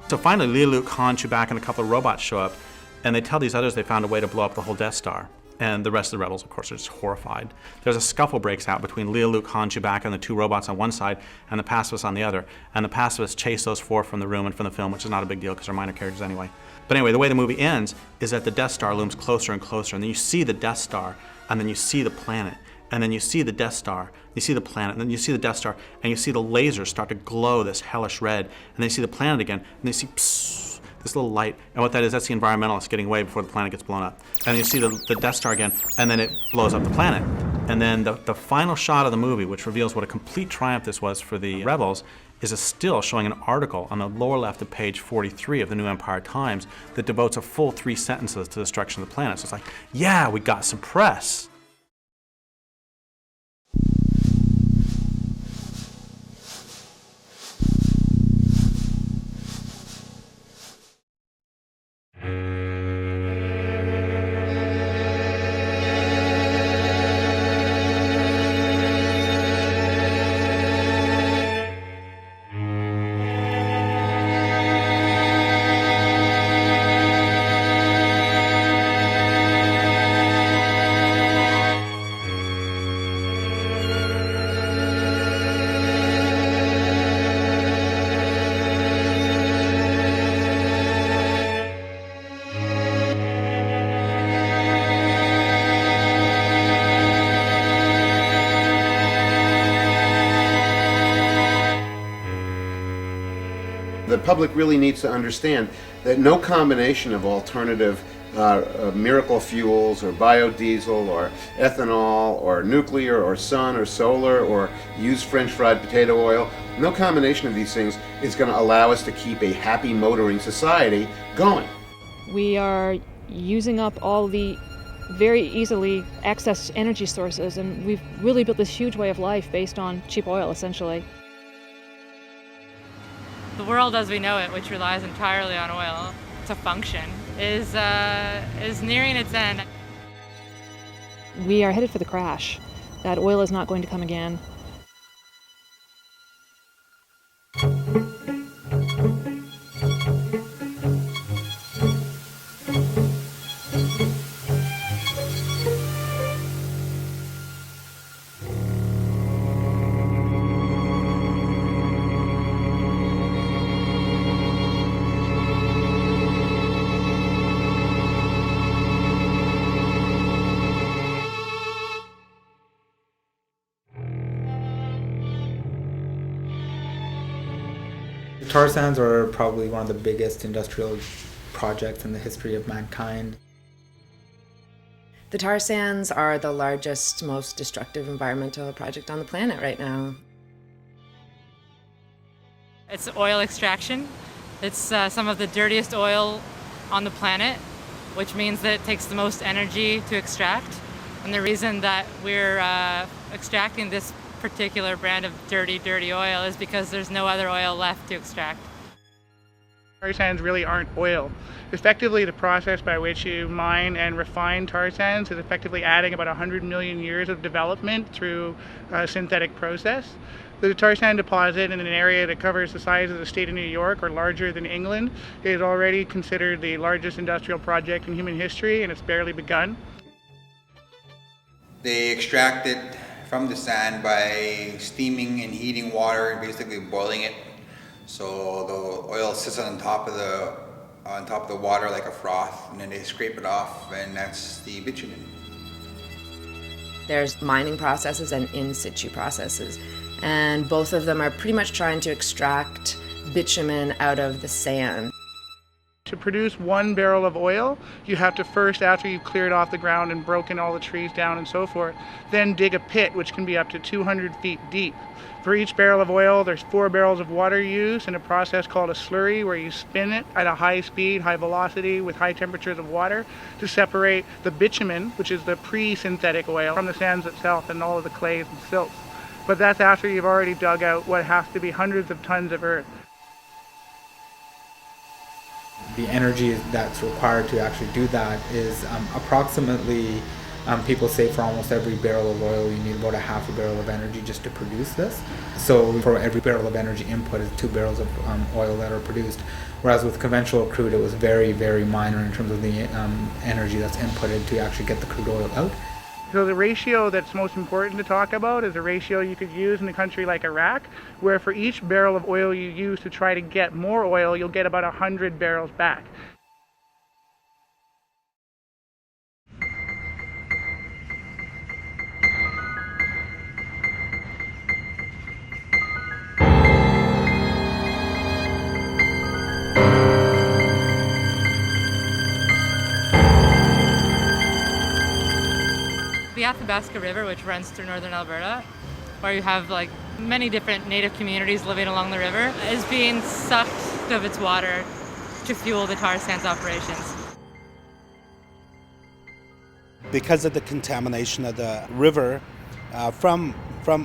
Speaker 9: So finally, Leia, Luke, Han, Chewbacca, and a couple of robots show up, and they tell these others they found a way to blow up the whole Death Star. And the rest of the rebels, of course, are just horrified. There's a scuffle breaks out between Leia, Luke, Han, Chewbacca, and the two robots on one side, and the pacifists on the other. And the pacifists chase those four from the room and from the film, which is not a big deal because they're minor characters anyway. But anyway, the way the movie ends is that the Death Star looms closer and closer, and then you see the Death Star, and then you see the planet, and then you see the Death Star, you see the planet, and then you see the Death Star, and you see the lasers start to glow this hellish red, and then you see the planet again, and then you see psst, this little light, and what that is, that's the environmentalists getting away before the planet gets blown up. And then you see the Death Star again, and then it blows up the planet. And then the final shot of the movie, which reveals what a complete triumph this was for the rebels, is a still showing an article on the lower left of page 43 of the New Empire Times that devotes a full 3 sentences to the destruction of the planet. So it's like, yeah, we got some press.
Speaker 14: The public really needs to understand that no combination of alternative miracle fuels or biodiesel or ethanol or nuclear or sun or solar or used French fried potato oil, no combination of these things is going to allow us to keep a happy motoring society going.
Speaker 8: We are using up all the very easily accessed energy sources, and we've really built this huge way of life based on cheap oil, essentially.
Speaker 16: The world as we know it, which relies entirely on oil to function, is nearing its end.
Speaker 8: We are headed for the crash. That oil is not going to come again.
Speaker 17: Tar sands are probably one of the biggest industrial projects in the history of mankind.
Speaker 18: The tar sands are the largest, most destructive environmental project on the planet right now.
Speaker 16: It's oil extraction. It's some of the dirtiest oil on the planet, which means that it takes the most energy to extract. And the reason that we're extracting this particular brand of dirty oil is because there's no other oil left to extract.
Speaker 19: Tar sands really aren't oil. Effectively, the process by which you mine and refine tar sands is effectively adding about 100 million years of development through a synthetic process. The tar sand deposit in an area that covers the size of the state of New York or larger than England is already considered the largest industrial project in human history, and it's barely begun.
Speaker 26: They extract it from the sand by steaming and heating water, basically boiling it.
Speaker 1: So the oil sits on top of the water like a froth, and then they scrape it off, and that's the bitumen.
Speaker 18: There's mining processes and in situ processes, and both of them are pretty much trying to extract bitumen out of the sand.
Speaker 19: To produce 1 barrel of oil, you have to first, after you've cleared off the ground and broken all the trees down and so forth, then dig a pit which can be up to 200 feet deep. For each barrel of oil, there's 4 barrels of water used in a process called a slurry, where you spin it at a high speed, high velocity, with high temperatures of water to separate the bitumen, which is the pre-synthetic oil, from the sands itself and all of the clays and silts. But that's after you've already dug out what has to be hundreds of tons of earth.
Speaker 17: The energy that's required to actually do that is approximately, people say for almost every barrel of oil you need about a half a barrel of energy just to produce this. So for every barrel of energy input is 2 barrels of oil that are produced. Whereas with conventional crude it was very, very minor in terms of the energy that's inputted to actually get the crude oil out.
Speaker 19: So the ratio that's most important to talk about is a ratio you could use in a country like Iraq, where for each barrel of oil you use to try to get more oil, you'll get about 100 barrels back.
Speaker 16: The Athabasca River, which runs through northern Alberta, where you have like many different native communities living along the river, is being sucked of its water to fuel the tar sands operations.
Speaker 5: Because of the contamination of the river from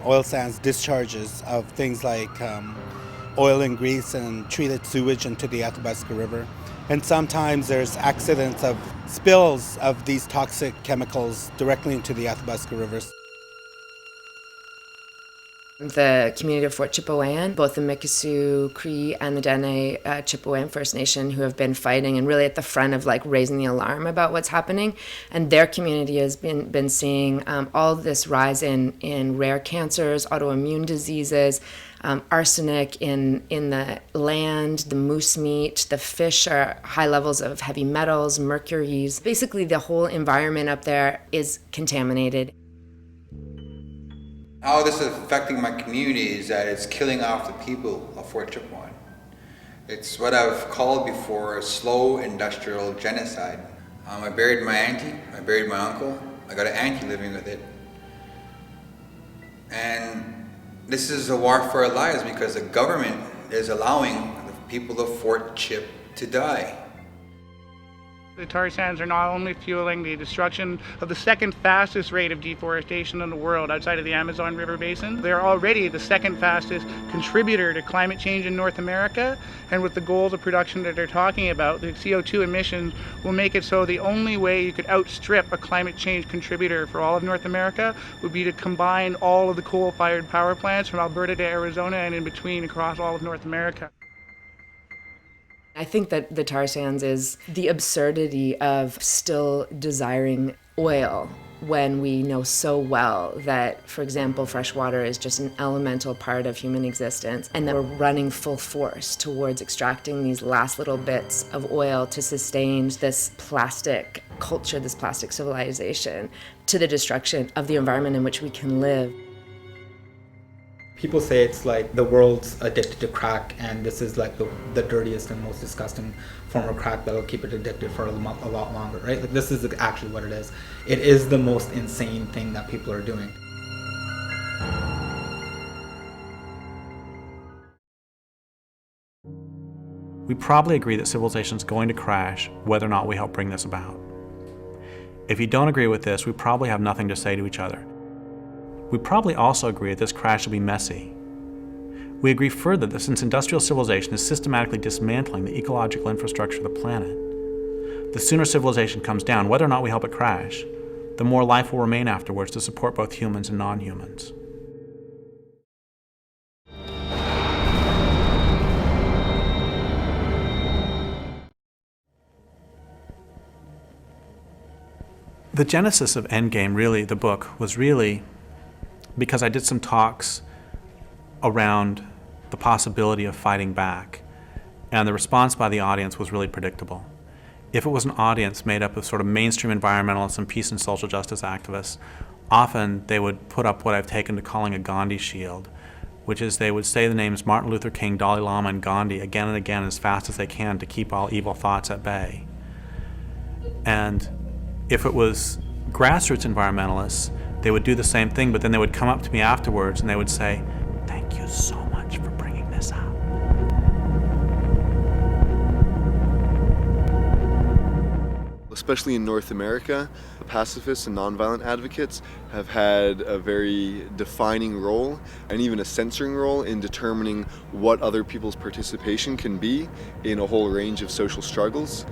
Speaker 5: oil sands discharges of things like oil and grease and treated sewage into the Athabasca River. And sometimes there's accidents of spills of these toxic chemicals directly into the Athabasca rivers.
Speaker 18: The community of Fort Chipewyan, both the Mikisew Cree and the Dene Chipewyan First Nation, who have been fighting and really at the front of like raising the alarm about what's happening, and their community has been seeing all this rise in rare cancers, autoimmune diseases, arsenic in the land, the moose meat, the fish are high levels of heavy metals, mercuries. Basically, the whole environment up there is contaminated.
Speaker 1: How this is affecting my community is that it's killing off the people of Fort Chipewyan. It's what I've called before a slow industrial genocide. I buried my auntie, I buried my uncle, I got an auntie living with it. And this is a war for our lives because the government is allowing the people of Fort Chip to die.
Speaker 19: The tar sands are not only fueling the destruction of the second fastest rate of deforestation in the world outside of the Amazon River Basin, they're already the second fastest contributor to climate change in North America. And with the goals of production that they're talking about, the CO2 emissions will make it so the only way you could outstrip a climate change contributor for all of North America would be to combine all of the coal-fired power plants from Alberta to Arizona and in between across all of North America.
Speaker 18: I think that the tar sands is the absurdity of still desiring oil when we know so well that, for example, fresh water is just an elemental part of human existence, and that we're running full force towards extracting these last little bits of oil to sustain this plastic culture, this plastic civilization, to the destruction of the environment in which we can live.
Speaker 17: People say it's like the world's addicted to crack, and this is like the dirtiest and most disgusting form of crack that'll keep it addicted for a lot longer, right? Like this is actually what it is. It is the most insane thing that people are doing.
Speaker 9: We probably agree that civilization is going to crash whether or not we help bring this about. If you don't agree with this, we probably have nothing to say to each other. We probably also agree that this crash will be messy. We agree further that since industrial civilization is systematically dismantling the ecological infrastructure of the planet, the sooner civilization comes down, whether or not we help it crash, the more life will remain afterwards to support both humans and non-humans. The genesis of Endgame, really, the book, was really because I did some talks around the possibility of fighting back. And the response by the audience was really predictable. If it was an audience made up of sort of mainstream environmentalists and peace and social justice activists, often they would put up what I've taken to calling a Gandhi shield, which is they would say the names Martin Luther King, Dalai Lama, and Gandhi again and again as fast as they can to keep all evil thoughts at bay. And if it was grassroots environmentalists, they would do the same thing, but then they would come up to me afterwards and they would say, "Thank you so much for bringing this up."
Speaker 2: Especially in North America, pacifists and nonviolent advocates have had a very defining role and even a censoring role in determining what other people's participation can be in a whole range of social struggles.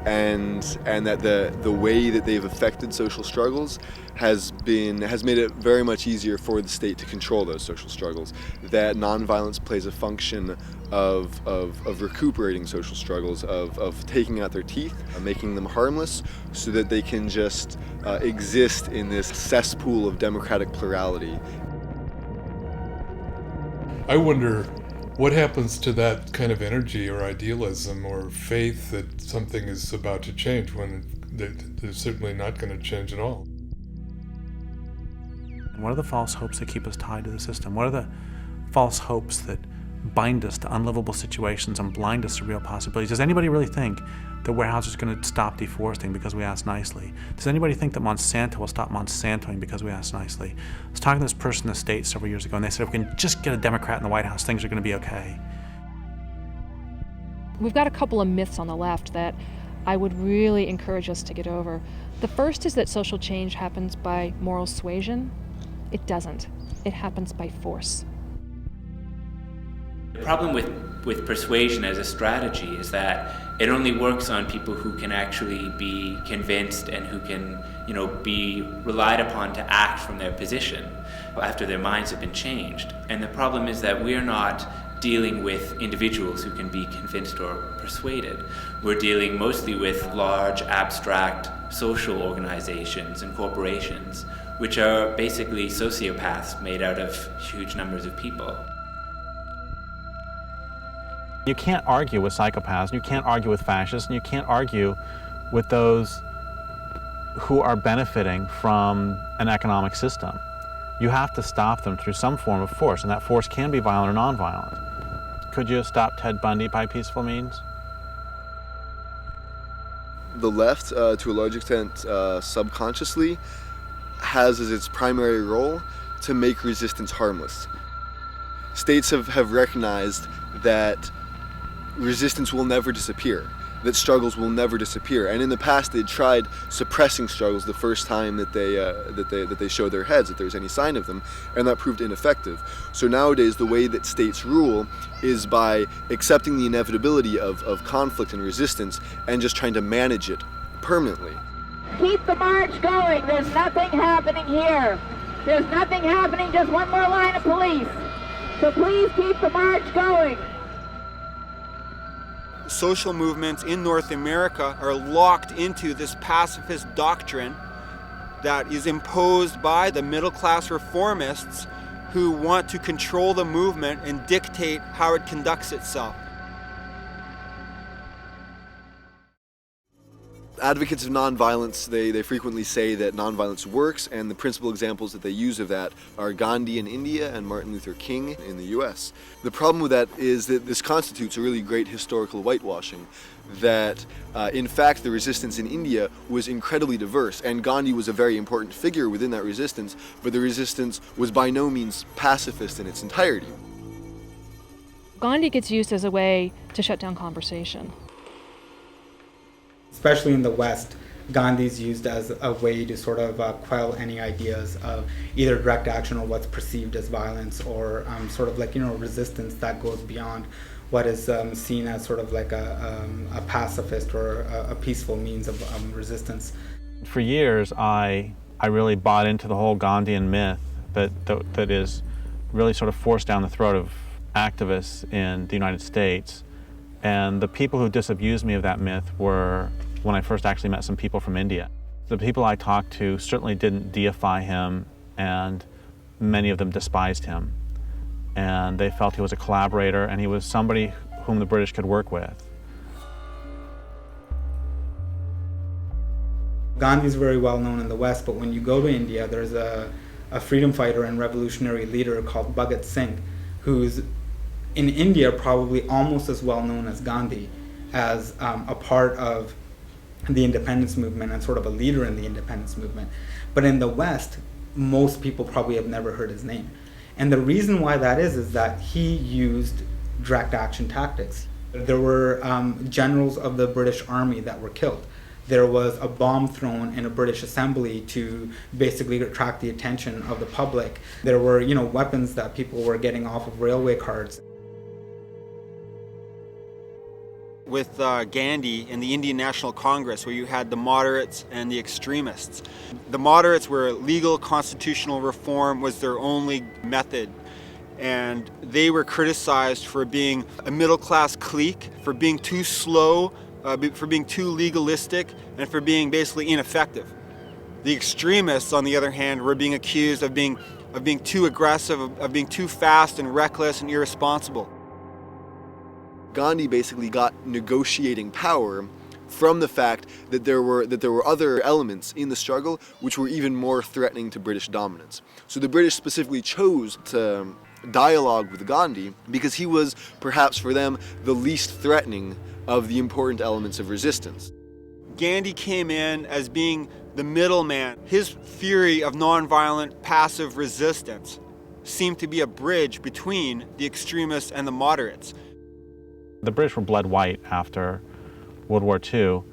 Speaker 2: And that the way that they've affected social struggles has made it very much easier for the state to control those social struggles. That nonviolence plays a function of recuperating social struggles, of taking out their teeth, making them harmless, so that they can just exist in this cesspool of democratic plurality.
Speaker 20: I wonder what happens to that kind of energy or idealism or faith that something is about to change when they're certainly not going to change at all.
Speaker 9: And what are the false hopes that keep us tied to the system? What are the false hopes that bind us to unlivable situations and blind us to real possibilities? Does anybody really think that Weyerhaeuser is going to stop deforesting because we ask nicely? Does anybody think that Monsanto will stop Monsantoing because we ask nicely? I was talking to this person in the States several years ago, and they said if we can just get a Democrat in the White House, things are going to be okay.
Speaker 8: We've got a couple of myths on the left that I would really encourage us to get over. The first is that social change happens by moral suasion. It doesn't. It happens by force.
Speaker 4: The problem with persuasion as a strategy is that it only works on people who can actually be convinced and who can, be relied upon to act from their position after their minds have been changed. And the problem is that we're not dealing with individuals who can be convinced or persuaded. We're dealing mostly with large, abstract social organizations and corporations, which are basically sociopaths made out of huge numbers of people.
Speaker 9: You can't argue with psychopaths, you can't argue with fascists, and you can't argue with those who are benefiting from an economic system. You have to stop them through some form of force, and that force can be violent or nonviolent. Could you have stopped Ted Bundy by peaceful means?
Speaker 2: The left, to a large extent, subconsciously, has as its primary role to make resistance harmless. States have recognized that resistance will never disappear, that struggles will never disappear. And in the past, they tried suppressing struggles the first time that they showed their heads, that there's any sign of them, and that proved ineffective. So nowadays, the way that states rule is by accepting the inevitability of conflict and resistance and just trying to manage it permanently.
Speaker 21: Keep the march going. There's nothing happening here. There's nothing happening, just one more line of police. So please keep the march going.
Speaker 22: Social movements in North America are locked into this pacifist doctrine that is imposed by the middle-class reformists who want to control the movement and dictate how it conducts itself.
Speaker 2: Advocates of nonviolence, they frequently say that nonviolence works, and the principal examples that they use of that are Gandhi in India and Martin Luther King in the US. The problem with that is that this constitutes a really great historical whitewashing, that in fact the resistance in India was incredibly diverse, and Gandhi was a very important figure within that resistance, but the resistance was by no means pacifist in its entirety.
Speaker 8: Gandhi gets used as a way to shut down conversation.
Speaker 17: Especially in the West, Gandhi's used as a way to sort of quell any ideas of either direct action or what's perceived as violence, or sort of like, resistance that goes beyond what is seen as sort of like a pacifist or a peaceful means of resistance.
Speaker 9: For years, I really bought into the whole Gandhian myth that is really sort of forced down the throat of activists in the United States. And the people who disabused me of that myth were when I first actually met some people from India. The people I talked to certainly didn't deify him, and many of them despised him. and they felt he was a collaborator and he was somebody whom the British could work with.
Speaker 17: Gandhi's very well known in the West, but when you go to India, there's a freedom fighter and revolutionary leader called Bhagat Singh, who's in India probably almost as well known as Gandhi, as a part of the independence movement and sort of a leader in the independence movement. But in the West, most people probably have never heard his name. And the reason why that is that he used direct action tactics. There were generals of the British Army that were killed. There was a bomb thrown in a British assembly to basically attract the attention of the public. There were, weapons that people were getting off of railway cars.
Speaker 22: With Gandhi and the Indian National Congress, where you had the moderates and the extremists. The moderates were legal constitutional reform was their only method. And they were criticized for being a middle-class clique, for being too slow, for being too legalistic, and for being basically ineffective. The extremists, on the other hand, were being accused of being too aggressive, of being too fast and reckless and irresponsible.
Speaker 2: Gandhi basically got negotiating power from the fact that there were other elements in the struggle which were even more threatening to British dominance. So the British specifically chose to dialogue with Gandhi because he was, perhaps for them, the least threatening of the important elements of resistance.
Speaker 22: Gandhi came in as being the middleman. His theory of nonviolent passive resistance seemed to be a bridge between the extremists and the moderates.
Speaker 9: The British were bled white after World War II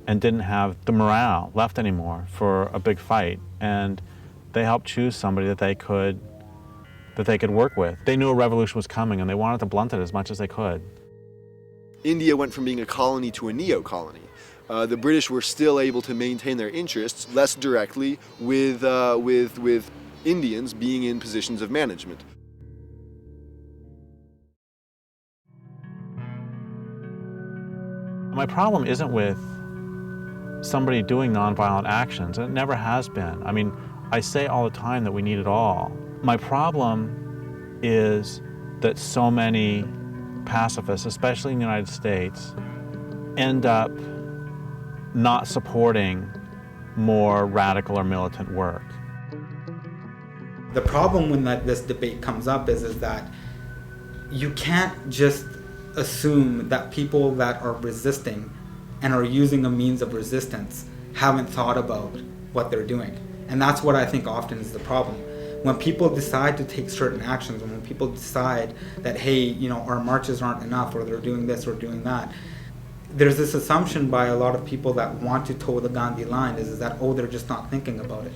Speaker 9: and didn't have the morale left anymore for a big fight, and they helped choose somebody that they could work with. They knew a revolution was coming and they wanted to blunt it as much as they could.
Speaker 2: India went from being a colony to a neo-colony. The British were still able to maintain their interests less directly with Indians being in positions of management.
Speaker 9: My problem isn't with somebody doing nonviolent actions, and it never has been. I mean, I say all the time that we need it all. My problem is that so many pacifists, especially in the United States, end up not supporting more radical or militant work.
Speaker 17: The problem when this debate comes up is that you can't just assume that people that are resisting and are using a means of resistance haven't thought about what they're doing. And that's what I think often is the problem. When people decide to take certain actions, and when people decide that, hey, our marches aren't enough, or they're doing this or doing that, there's this assumption by a lot of people that want to toe the Gandhi line is that, they're just not thinking about it.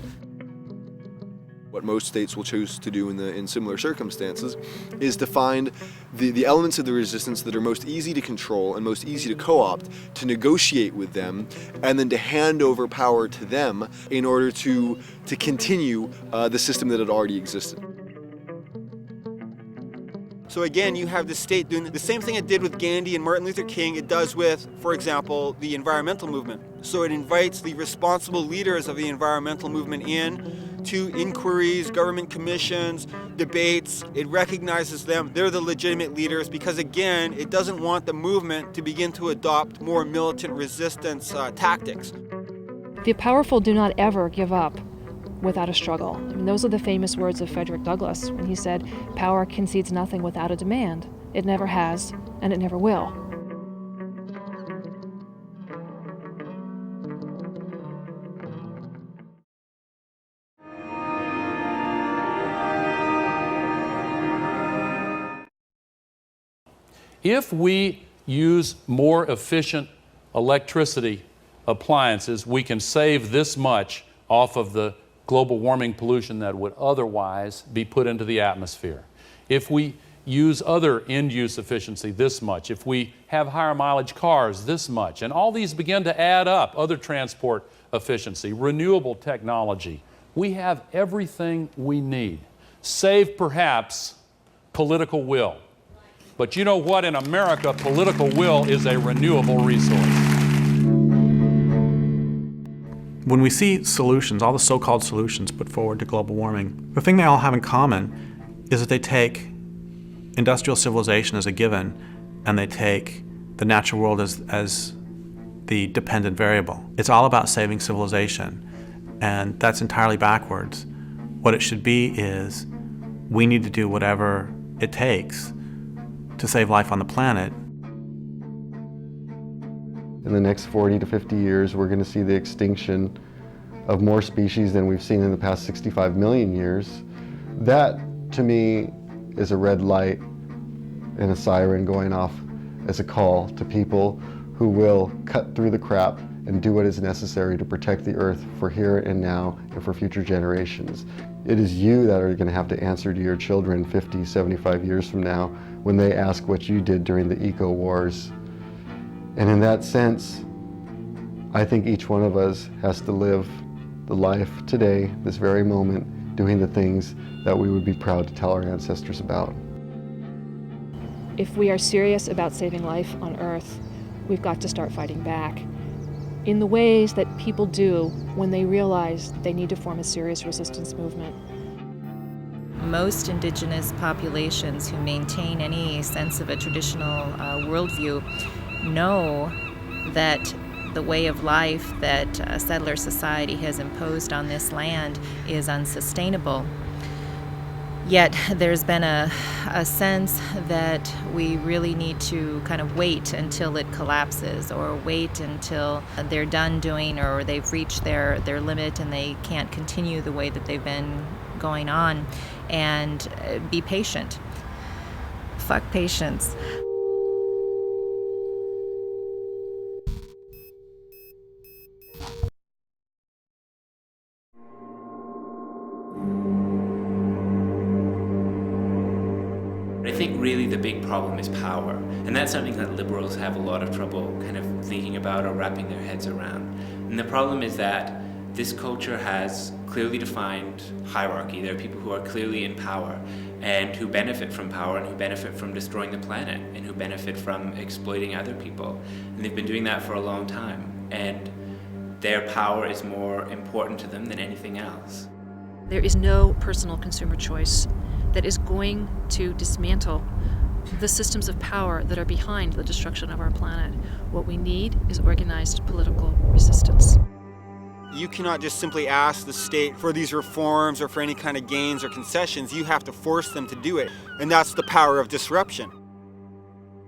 Speaker 2: What most states will choose to do in similar circumstances is to find the elements of the resistance that are most easy to control and most easy to co-opt, to negotiate with them, and then to hand over power to them in order to continue the system that had already existed.
Speaker 22: So again, you have the state doing the same thing it did with Gandhi and Martin Luther King, it does with, for example, the environmental movement. So it invites the responsible leaders of the environmental movement in to inquiries, government commissions, debates. It recognizes them. They're the legitimate leaders because, again, it doesn't want the movement to begin to adopt more militant resistance tactics.
Speaker 8: The powerful do not ever give up without a struggle. I mean, those are the famous words of Frederick Douglass when he said, "Power concedes nothing without a demand. It never has, and it never will."
Speaker 3: If we use more efficient electricity appliances, we can save this much off of the global warming pollution that would otherwise be put into the atmosphere. If we use other end-use efficiency this much, if we have higher mileage cars this much, and all these begin to add up, other transport efficiency, renewable technology, we have everything we need, save perhaps political will. But you know what? In America, political will is a renewable resource.
Speaker 9: When we see solutions, all the so-called solutions put forward to global warming, the thing they all have in common is that they take industrial civilization as a given, and they take the natural world as the dependent variable. It's all about saving civilization, and that's entirely backwards. What it should be is, we need to do whatever it takes to save life on the planet.
Speaker 6: In the next 40 to 50 years, we're going to see the extinction of more species than we've seen in the past 65 million years. That, to me, is a red light and a siren going off as a call to people who will cut through the crap and do what is necessary to protect the Earth for here and now and for future generations. It is you that are going to have to answer to your children 50, 75 years from now when they ask what you did during the eco-wars. And in that sense, I think each one of us has to live the life today, this very moment, doing the things that we would be proud to tell our ancestors about.
Speaker 8: If we are serious about saving life on Earth, we've got to start fighting back in the ways that people do when they realize they need to form a serious resistance movement.
Speaker 11: Most indigenous populations who maintain any sense of a traditional worldview know that the way of life that settler society has imposed on this land is unsustainable. Yet there's been a sense that we really need to kind of wait until it collapses, or wait until they're done doing, or they've reached their limit and they can't continue the way that they've been going on, and be patient. Fuck patience.
Speaker 4: I think really the big problem is power, and that's something that liberals have a lot of trouble kind of thinking about or wrapping their heads around. And the problem is that this culture has clearly defined hierarchy. There are people who are clearly in power and who benefit from power and who benefit from destroying the planet and who benefit from exploiting other people. And they've been doing that for a long time, and their power is more important to them than anything else.
Speaker 8: There is no personal consumer choice that is going to dismantle the systems of power that are behind the destruction of our planet. What we need is organized political resistance.
Speaker 22: You cannot just simply ask the state for these reforms or for any kind of gains or concessions. You have to force them to do it, and that's the power of disruption.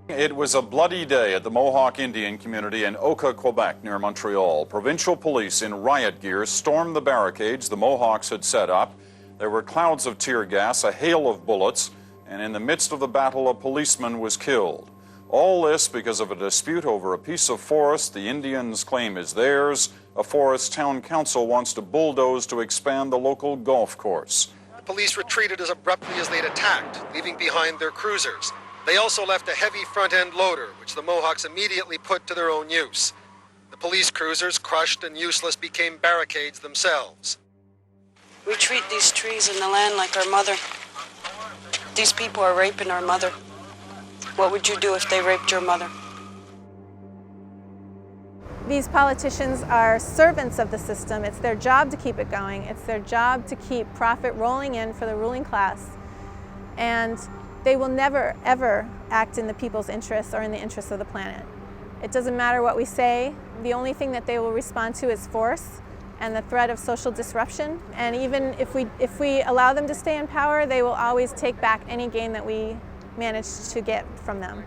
Speaker 23: It was a bloody day at the Mohawk Indian community in Oka, Quebec, near Montreal. Provincial police in riot gear stormed the barricades the Mohawks had set up. There were clouds of tear gas, a hail of bullets, and in the midst of the battle, a policeman was killed. All this because of a dispute over a piece of forest the Indians claim is theirs. A forest town council wants to bulldoze to expand the local golf course.
Speaker 24: The police retreated as abruptly as they'd attacked, leaving behind their cruisers. They also left a heavy front-end loader, which the Mohawks immediately put to their own use. The police cruisers, crushed and useless, became barricades themselves.
Speaker 25: We treat these trees and the land like our mother. These people are raping our mother. What would you do if they raped your mother?
Speaker 26: These politicians are servants of the system. It's their job to keep it going. It's their job to keep profit rolling in for the ruling class. And they will never, ever act in the people's interests or in the interests of the planet. It doesn't matter what we say. The only thing that they will respond to is force and the threat of social disruption. And even if we allow them to stay in power, they will always take back any gain that we manage to get from them.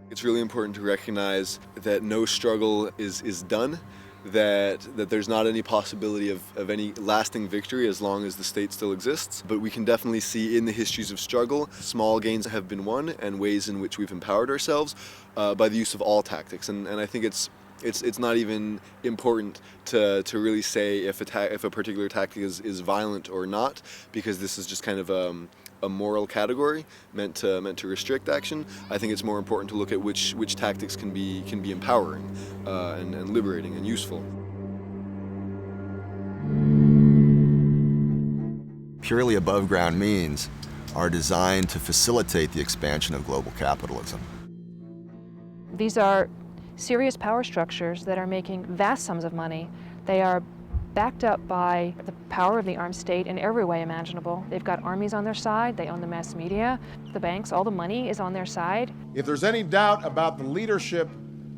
Speaker 27: It's really important to recognize that no struggle is done, that there's not any possibility of any lasting victory as long as the state still exists. But we can definitely see in the histories of struggle, small gains have been won and ways in which we've empowered ourselves by the use of all tactics. And I think it's not even important to really say if a particular tactic is violent or not, because this is just kind of a moral category meant to restrict action. I think it's more important to look at which tactics can be empowering and liberating and useful.
Speaker 2: Purely above ground means are designed to facilitate the expansion of global capitalism.
Speaker 8: These are serious power structures that are making vast sums of money. They are backed up by the power of the armed state in every way imaginable. They've got armies on their side, they own the mass media, the banks, all the money is on their side.
Speaker 7: If there's any doubt about the leadership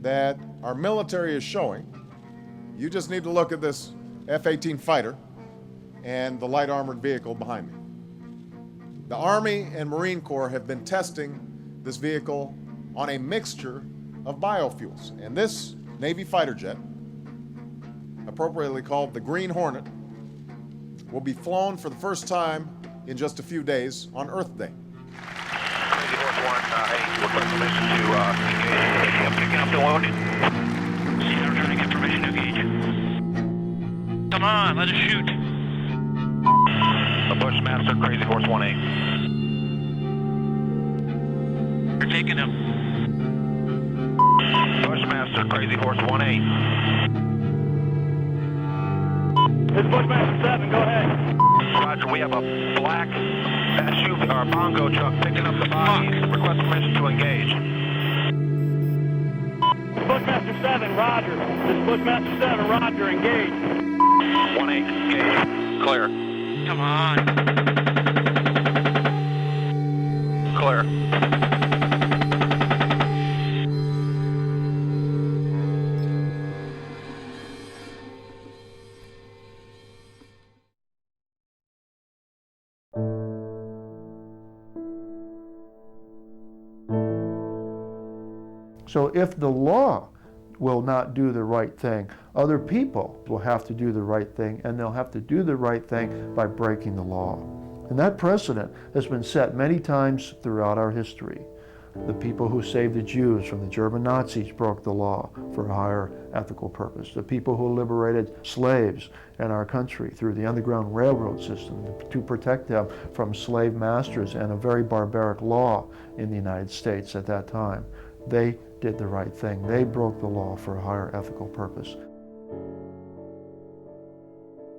Speaker 7: that our military is showing, you just need to look at this F-18 fighter and the light armored vehicle behind me. The Army and Marine Corps have been testing this vehicle on a mixture of biofuels. And this Navy fighter jet, appropriately called the Green Hornet, will be flown for the first time in just a few days on Earth Day.
Speaker 10: Crazy Horse 1, request permission to engage. I'm picking up the wounded. I'm trying to get permission to engage. Come on, let us shoot. The Bushmaster, Crazy Horse 1-8. You're taking him. Bushmaster, Crazy Horse 1-8. This is Bushmaster 7, go ahead. Roger, we have a black SUV, or bongo truck picking up the bodies. Request permission to engage. Bushmaster 7, roger. This is Bushmaster 7, roger, engage. 1-8, engage. Clear. Come on. Clear.
Speaker 12: So if the law will not do the right thing, other people will have to do the right thing, and they'll have to do the right thing by breaking the law. And that precedent has been set many times throughout our history. The people who saved the Jews from the German Nazis broke the law for a higher ethical purpose. The people who liberated slaves in our country through the Underground Railroad system to protect them from slave masters and a very barbaric law in the United States at that time. They did the right thing. They broke the law for a higher ethical purpose.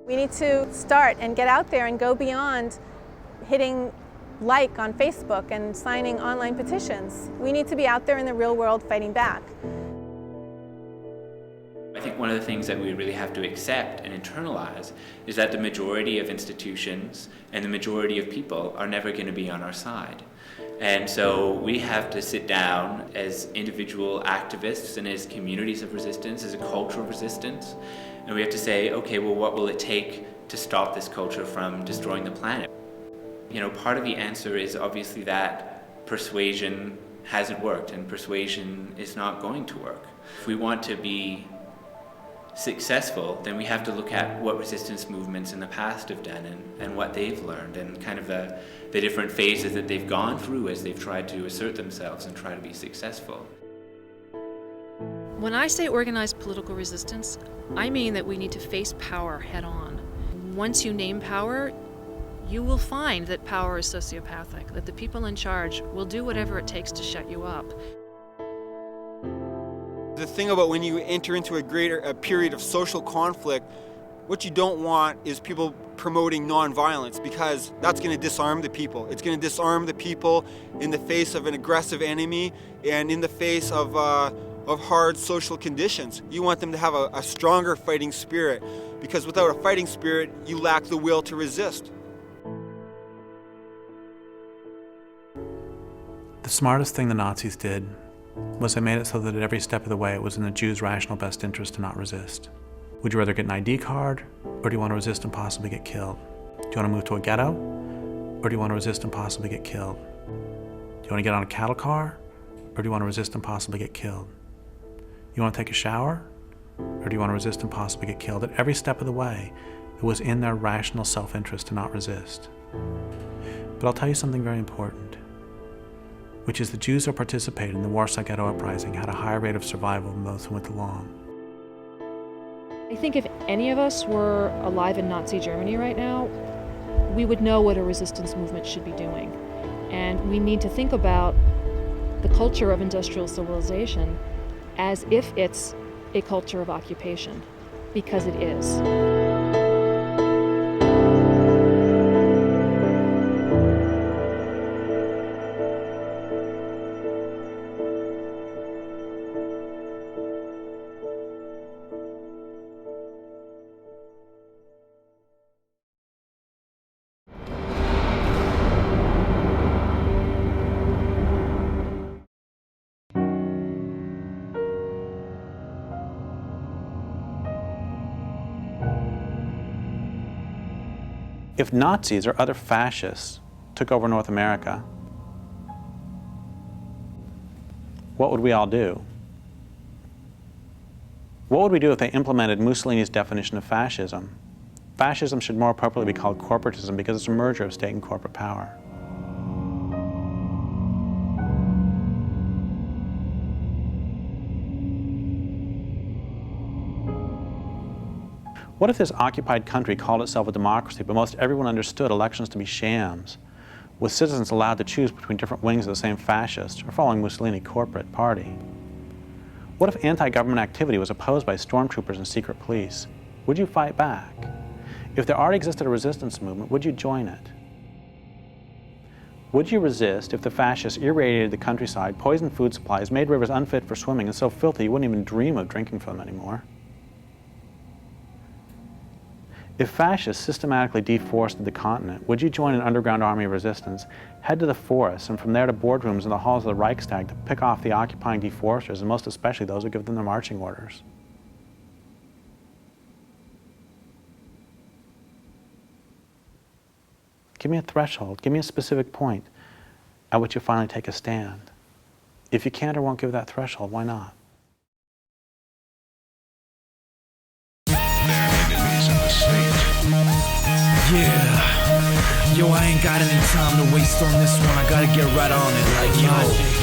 Speaker 26: We need to start and get out there and go beyond hitting like on Facebook and signing online petitions. We need to be out there in the real world fighting back.
Speaker 4: I think one of the things that we really have to accept and internalize is that the majority of institutions and the majority of people are never going to be on our side. And so we have to sit down as individual activists and as communities of resistance, as a culture of resistance, and we have to say, okay, well, what will it take to stop this culture from destroying the planet? You know, part of the answer is obviously that persuasion hasn't worked and persuasion is not going to work. If we want to be successful, then we have to look at what resistance movements in the past have done and what they've learned and kind of the different phases that they've gone through as they've tried to assert themselves and try to be successful.
Speaker 8: When I say organized political resistance, I mean that we need to face power head on. Once you name power, you will find that power is sociopathic, that the people in charge will do whatever it takes to shut you up.
Speaker 22: The thing about when you enter into a period of social conflict, what you don't want is people promoting nonviolence, because that's going to disarm the people. It's going to disarm the people in the face of an aggressive enemy and in the face of hard social conditions. You want them to have a stronger fighting spirit, because without a fighting spirit, you lack the will to resist.
Speaker 13: The smartest thing the Nazis did was they made it so that at every step of the way it was in the Jews' rational best interest to not resist. Would you rather get an ID card, or do you want to resist and possibly get killed? Do you want to move to a ghetto, or do you want to resist and possibly get killed? Do you want to get on a cattle car, or do you want to resist and possibly get killed? You want to take a shower, or do you want to resist and possibly get killed? At every step of the way, it was in their rational self-interest to not resist. But I'll tell you something very important, which is the Jews who participated in the Warsaw Ghetto Uprising had a higher rate of survival than those who went along.
Speaker 8: I think if any of us were alive in Nazi Germany right now, we would know what a resistance movement should be doing. And we need to think about the culture of industrial civilization as if it's a culture of occupation, because it is.
Speaker 13: If Nazis or other fascists took over North America, what would we all do? What would we do if they implemented Mussolini's definition of fascism? Fascism should more appropriately be called corporatism because it's a merger of state and corporate power. What if this occupied country called itself a democracy, but most everyone understood elections to be shams, with citizens allowed to choose between different wings of the same fascist or following Mussolini corporate party? What if anti-government activity was opposed by stormtroopers and secret police? Would you fight back? If there already existed a resistance movement, would you join it? Would you resist if the fascists irradiated the countryside, poisoned food supplies, made rivers unfit for swimming, and so filthy you wouldn't even dream of drinking from them anymore? If fascists systematically deforested the continent, would you join an underground army of resistance, head to the forests, and from there to boardrooms in the halls of the Reichstag to pick off the occupying deforesters, and most especially those who give them their marching orders? Give me a threshold, give me a specific point at which you finally take a stand. If you can't or won't give that threshold, why not?
Speaker 1: Yeah, yo, I ain't got any time to waste on this one. I gotta get right on it, like, yo.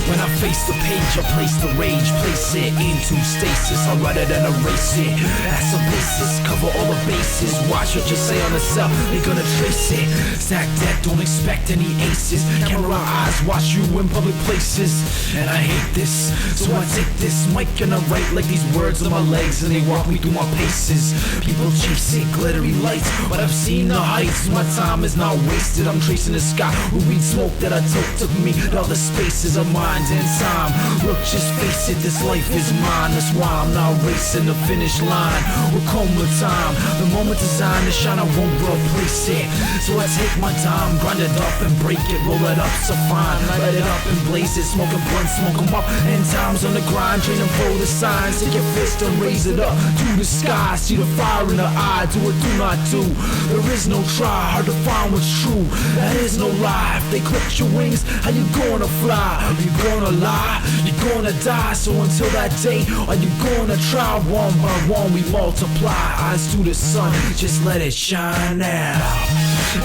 Speaker 1: When I face the page, I place the rage, place it into stasis. I'll write it and erase it. That's a basis, cover all the bases. Watch what you say on the cell, they gonna trace it. Stack deck, don't expect any aces. Camera eyes, watch you in public places. And I hate this, so I take this mic and I write like these words on my legs, and they walk me through my paces. People chasing glittery lights, but I've seen the heights. My time is not wasted, I'm tracing the sky. Weed smoke that I took me to all the spaces of mine. In time, look, just face it, this life is mine. That's why I'm not racing the finish line. We'll come with time, the moment designed to shine, I won't replace it. So I take my time, grind it up and break it, roll it up so fine, light it up and blaze it, smoking blunts, smoke 'em up. And time's on the grind, training for the signs. Take your fist and raise it up to the sky. See the fire in the eye, do or do not do. There is no try, hard to find what's true. That is no lie. If they clip your wings, how you gonna fly? Are you gonna lie? You're gonna die. So until that day, are you gonna try? One by one we multiply. Eyes to the sun, just let it shine now.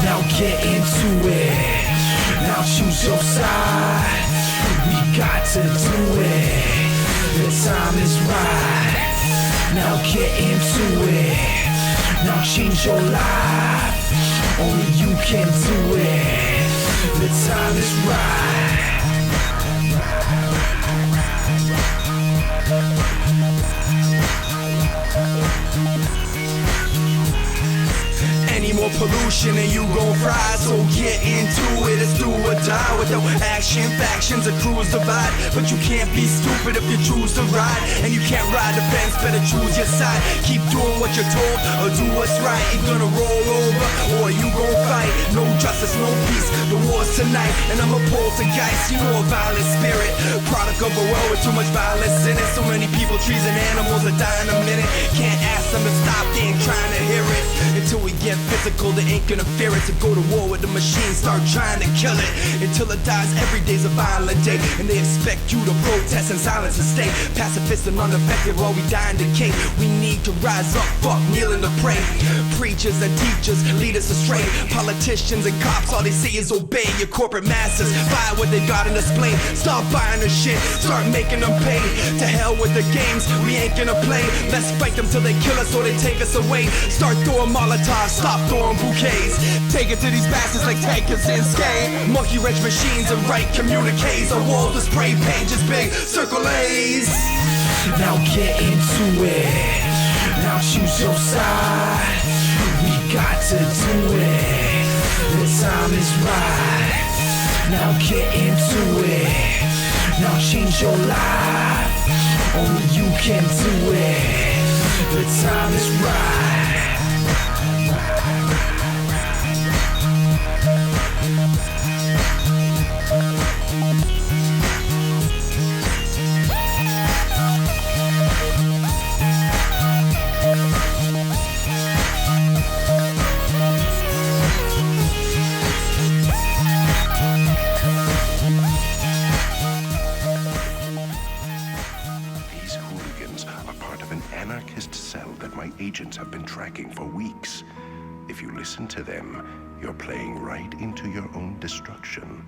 Speaker 1: Now get into it. Now choose your side. We got to do it. The time is right. Now get into it. Now change your life. Only you can do it. The time is right. Any more pollution and you gon' fry. So get into it, it's do or die. Without action, factions or crews divide. But you can't be stupid if you choose to ride. And you can't ride the fence, better choose your side. Keep doing what you're told or do what's right. You're gonna roll over or you gon' fight. No justice, no peace, the war's tonight. And I'm a poltergeist, you know, a violent spirit. Product of a world with too much violence in it. So many people, trees and animals are dying a minute. Can't ask them to stop, they ain't trying to hear it. Until we get physical, they ain't gonna fear it. To go to war with the machine, start trying to kill it. Until it dies, every day's a violent day. And they expect you to protest in silence and stay pacifist and unaffected while we die and decay. We need to rise up, fuck kneeling to pray. Preachers and teachers lead us astray. Politicians and cops, all they say is obey. Your corporate masters, buy what they got and display. Stop buying the shit, start making them pay. To hell with the games, we ain't gonna play. Let's fight them till they kill us or they take us away. Start throwing Molotovs, stop throwing bouquets. Take it to these bastards like tankers and skate. Monkey wrench machines and write communiques. A wall to spray pages big, circle A's. Now get into it. Now choose your side. We got to do it. The time is right. Now get into it. Now change your life. Only you can do it. The time is right.
Speaker 5: agents have been tracking for weeks. If you listen to them, you're playing right into your own destruction.